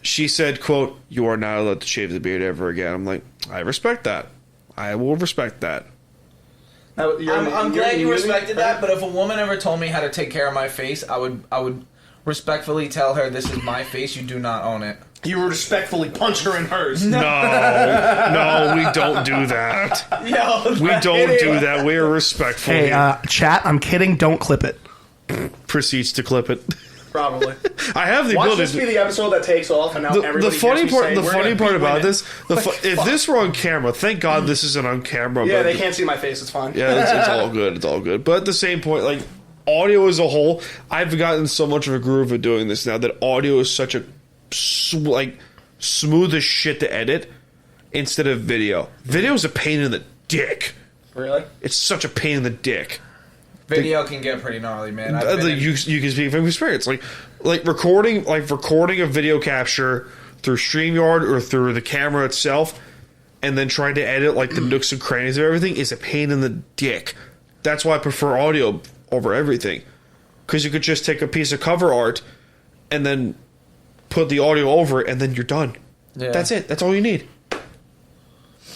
she said, "quote You are not allowed to shave the beard ever again." I'm like, I respect that. I will respect that. I'm glad you respected that, but if a woman ever told me how to take care of my face, I would respectfully tell her, this is my face, you do not own it. You would respectfully punch her in hers. No, we don't do that. Yo, We don't do that. We are respectful. here. Chat, I'm kidding. Don't clip it. Proceeds to clip it. Probably. I have the Watch ability. this be the episode that takes off, and now The everybody funny hears me part, say, the "We're funny gonna part beat about women." this, if this were on camera, thank God this isn't on camera. Yeah, but they can't see my face. It's fine. Yeah, it's all good. It's all good. But at the same point, like audio as a whole, I've gotten so much of a groove of doing this now that audio is such a smooth as shit to edit instead of video. Video is a pain in the dick. Really? It's such a pain in the dick. video can get pretty gnarly, man. You can speak from experience. Like recording a video capture through StreamYard or through the camera itself, and then trying to edit like the nooks and crannies of everything is a pain in the dick. That's why I prefer audio over everything, because you could just take a piece of cover art and then put the audio over it, and then you're done. Yeah. That's it. That's all you need.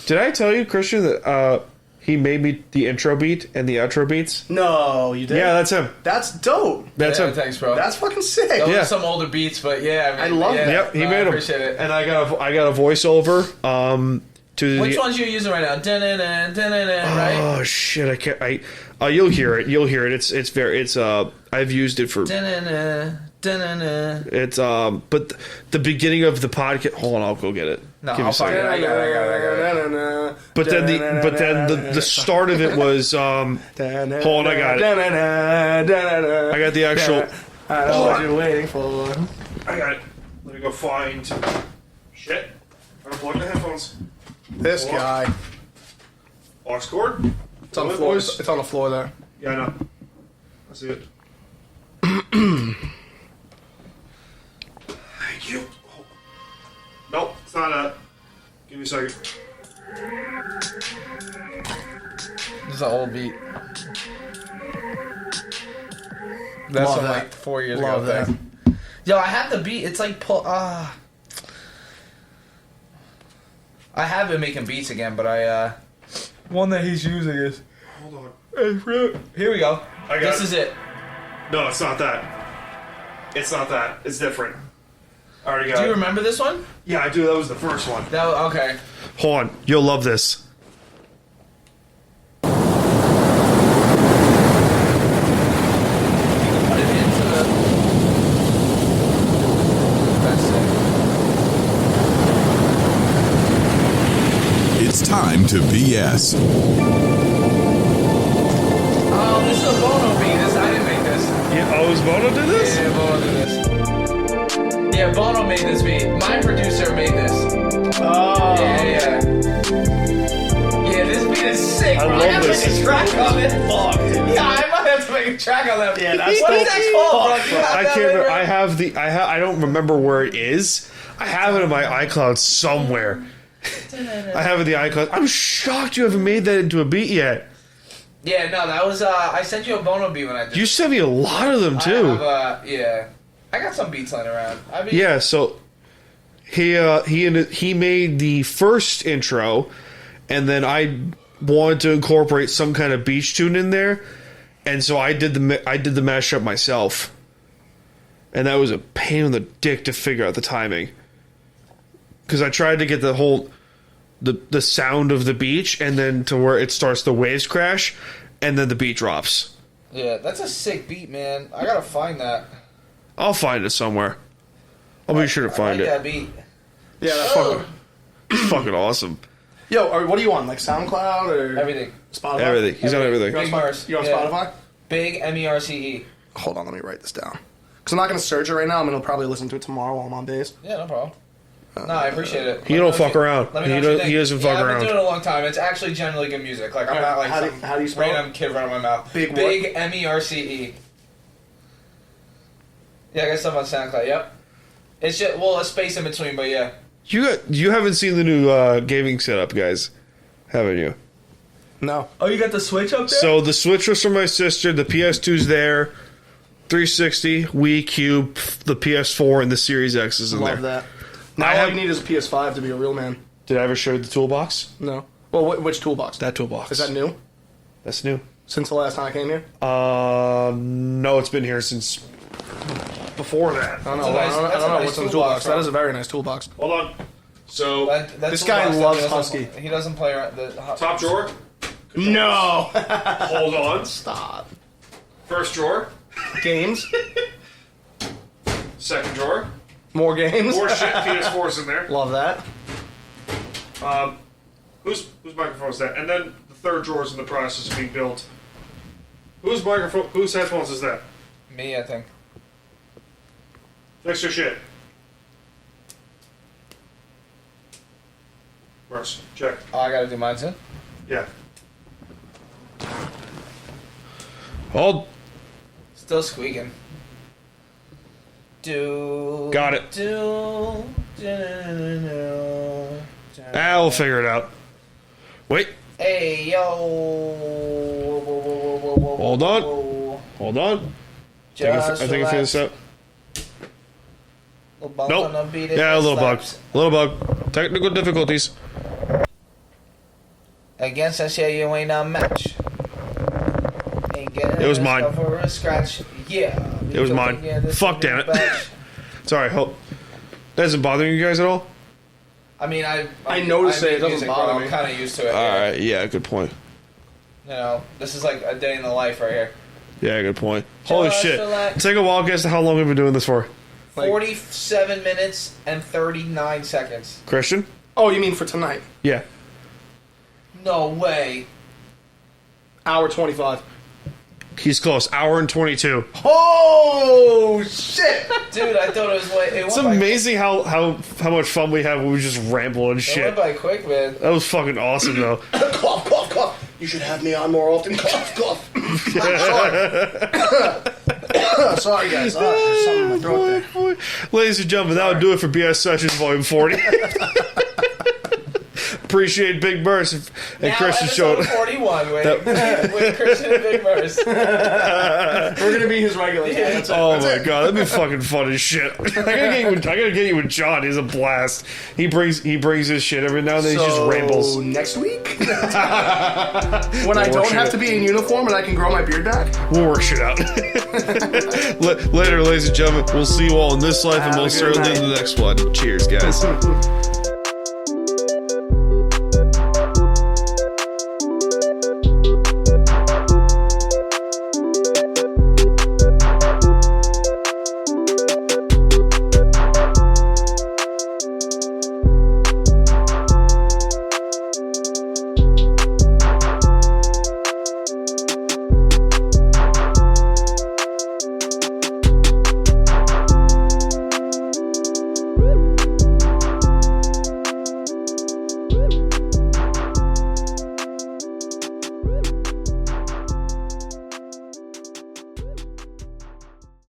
Did I tell you, Christian, that he made me the intro beat and the outro beats? No, you didn't. Yeah, that's him. That's dope. That's yeah, him. thanks, bro. That's fucking sick. Those Yeah. are some older beats, but yeah, I love yeah, that. Yep, he no, made I them. appreciate it. And I got a voiceover. To Which the, ones you using right now? Dun-dun-dun, dun-dun-dun, right? Oh shit! I can't. You'll hear it. You'll hear it. It's very. It's I've used it for. Dun-dun-dun, dun-dun-dun. It's But the beginning of the podcast. Hold on, I'll go get it. No, Give me I'll a second. find it. I got it. But then the start of it was hold on, I got it. I got the actual. I know what you're waiting for. I got it. Let me go find... Shit. Unplug the headphones. This guy. Aux cord? It's on the floor. It's on the floor there. Yeah, I know. I see it. Thank you. Oh. Nope, it's not a... Give me a second. This is an old beat. That's Love from that. like 4 years Love ago. that. Yo, I have the beat. It's like I have been making beats again, but one that he's using is. Hold on. Here we go. I got This it. is it. No, it's not that. It's not that. It's different. I already got Do you it. remember this one? Yeah, I do. That was the first one. Okay. Hold on. You'll love this. Put it into the. That's it. It's time to BS. Oh, this is a Bono beat. I didn't make this. Yeah, oh, is Bono did this? Yeah, Bono did this. Yeah, Bono made this beat. My producer made this. Oh. Yeah. Yeah, this beat is sick. I bro. love gotta this. make a track of it. Fuck, dude. Yeah, I might have to make a track on that. Yeah, that's what is dope that as called, bro? fuck, Do you bro. have I that can't remember. later? I have the... I don't remember where it is. I have it in my iCloud somewhere. I have it in the iCloud. I'm shocked you haven't made that into a beat yet. Yeah, no, that was. I sent you a Bono beat when I did. You sent me a lot of them, too. Yeah, I got some beats lying around. I mean, Yeah, so he made the first intro, and then I wanted to incorporate some kind of beach tune in there, and so I did the mashup myself, and that was a pain in the dick to figure out the timing, because I tried to get the whole the sound of the beach, and then to where it starts the waves crash, and then the beat drops. Yeah, that's a sick beat, man. I gotta find that. I'll find it somewhere. I'll be sure to find I like it. that beat. Yeah, that's Oh. fucking. It's fucking awesome. Yo, what are you on? Like SoundCloud or Everything. Spotify? Everything. He's on everything. You're on, Big Mercer. you're on Yeah. Spotify? Big MERCE. Hold on, let me write this down. Because I'm not going to search it right now. I'm going to probably listen to it tomorrow while I'm on days. Yeah, no problem. No, I appreciate it. He don't fuck around. Let me know He what you don't- think. he doesn't fuck I've around. been doing it a long time. It's actually generally good music. Like I'm not like How do- some how do you spell random kid running my mouth. Big what? Big MERCE. Yeah, I got stuff on SoundCloud. Yep. It's just a space in between, but yeah. You haven't seen the new gaming setup, guys, haven't you? No. Oh, you got the Switch up there? So the Switch was from my sister. The PS2's there. 360, Wii, Cube, the PS4, and the Series X is in Love there. that. Now I all have- you need is a PS5 to be a real man. Did I ever show you the toolbox? No. Well, which toolbox? That toolbox. Is that new? That's new. Since the last time I came here? No, it's been here since before that. I don't That's know. a nice- I don't that's a know nice what's in the toolbox, toolbox. bro. That is a very nice toolbox. Hold on. So That This guy toolbox, loves he doesn't- Husky. He doesn't play around the top drawer. No. Hold on. Stop. First drawer. Games. Second drawer. More games. More shit. PS4's in there. Love that. Whose microphone is that? And then the third drawer is in the process of being built. Whose microphone? Whose headphones is that? Me, I think. Fix your shit. Mercer, check. Oh, I gotta do mine too. Yeah. Hold. Still squeaking. Do. Got it. Do. We'll figure it out. Wait. Hey yo. Hold on. Hold on. I think I figured this out. Nope. Yeah, a little bug. A little bug. Technical difficulties. Against us, yeah, you ain't a match. Ain't getting It was mine. For a scratch. Yeah. It was mine. Fuck, damn it. Sorry. That doesn't bother you guys at all? I mean, I noticed it. make It doesn't music, bother bro. me. I'm kind of used to it. All right. Yeah. Good point. You know, this is like a day in the life right here. Yeah. Good point. Holy Just shit. relax. Take a wild guess to how long we've been doing this for. 47 minutes and 39 seconds. Christian? Oh, you mean for tonight? Yeah. No way. Hour 25. He's close. Hour and 22. Oh shit! Dude, I thought it was way. It's amazing how much fun we have when we just ramble and It shit. went by quick, man. That was fucking awesome, though. Cough, cough, cough. You should have me on more often. Cough, cough. Sorry. Sorry, guys. There's something in my throat there. Ladies and gentlemen, that would do it for BS Sessions Volume 40. Appreciate Big Mercer and Now, Christian episode showed. 41 with Christian and Big Merce. We're gonna be his regulars. Yeah. That's it. Oh That's my it. god, that'd be fucking fun as shit. I gotta get you with John. He's a blast. He brings his shit every now and then. He just rambles. Next week, when I don't have to be in uniform and I can grow my beard back. We'll work shit out. Later, ladies and gentlemen. We'll see you all in this life, and Have a most good certainly in night. the next one. Cheers, guys.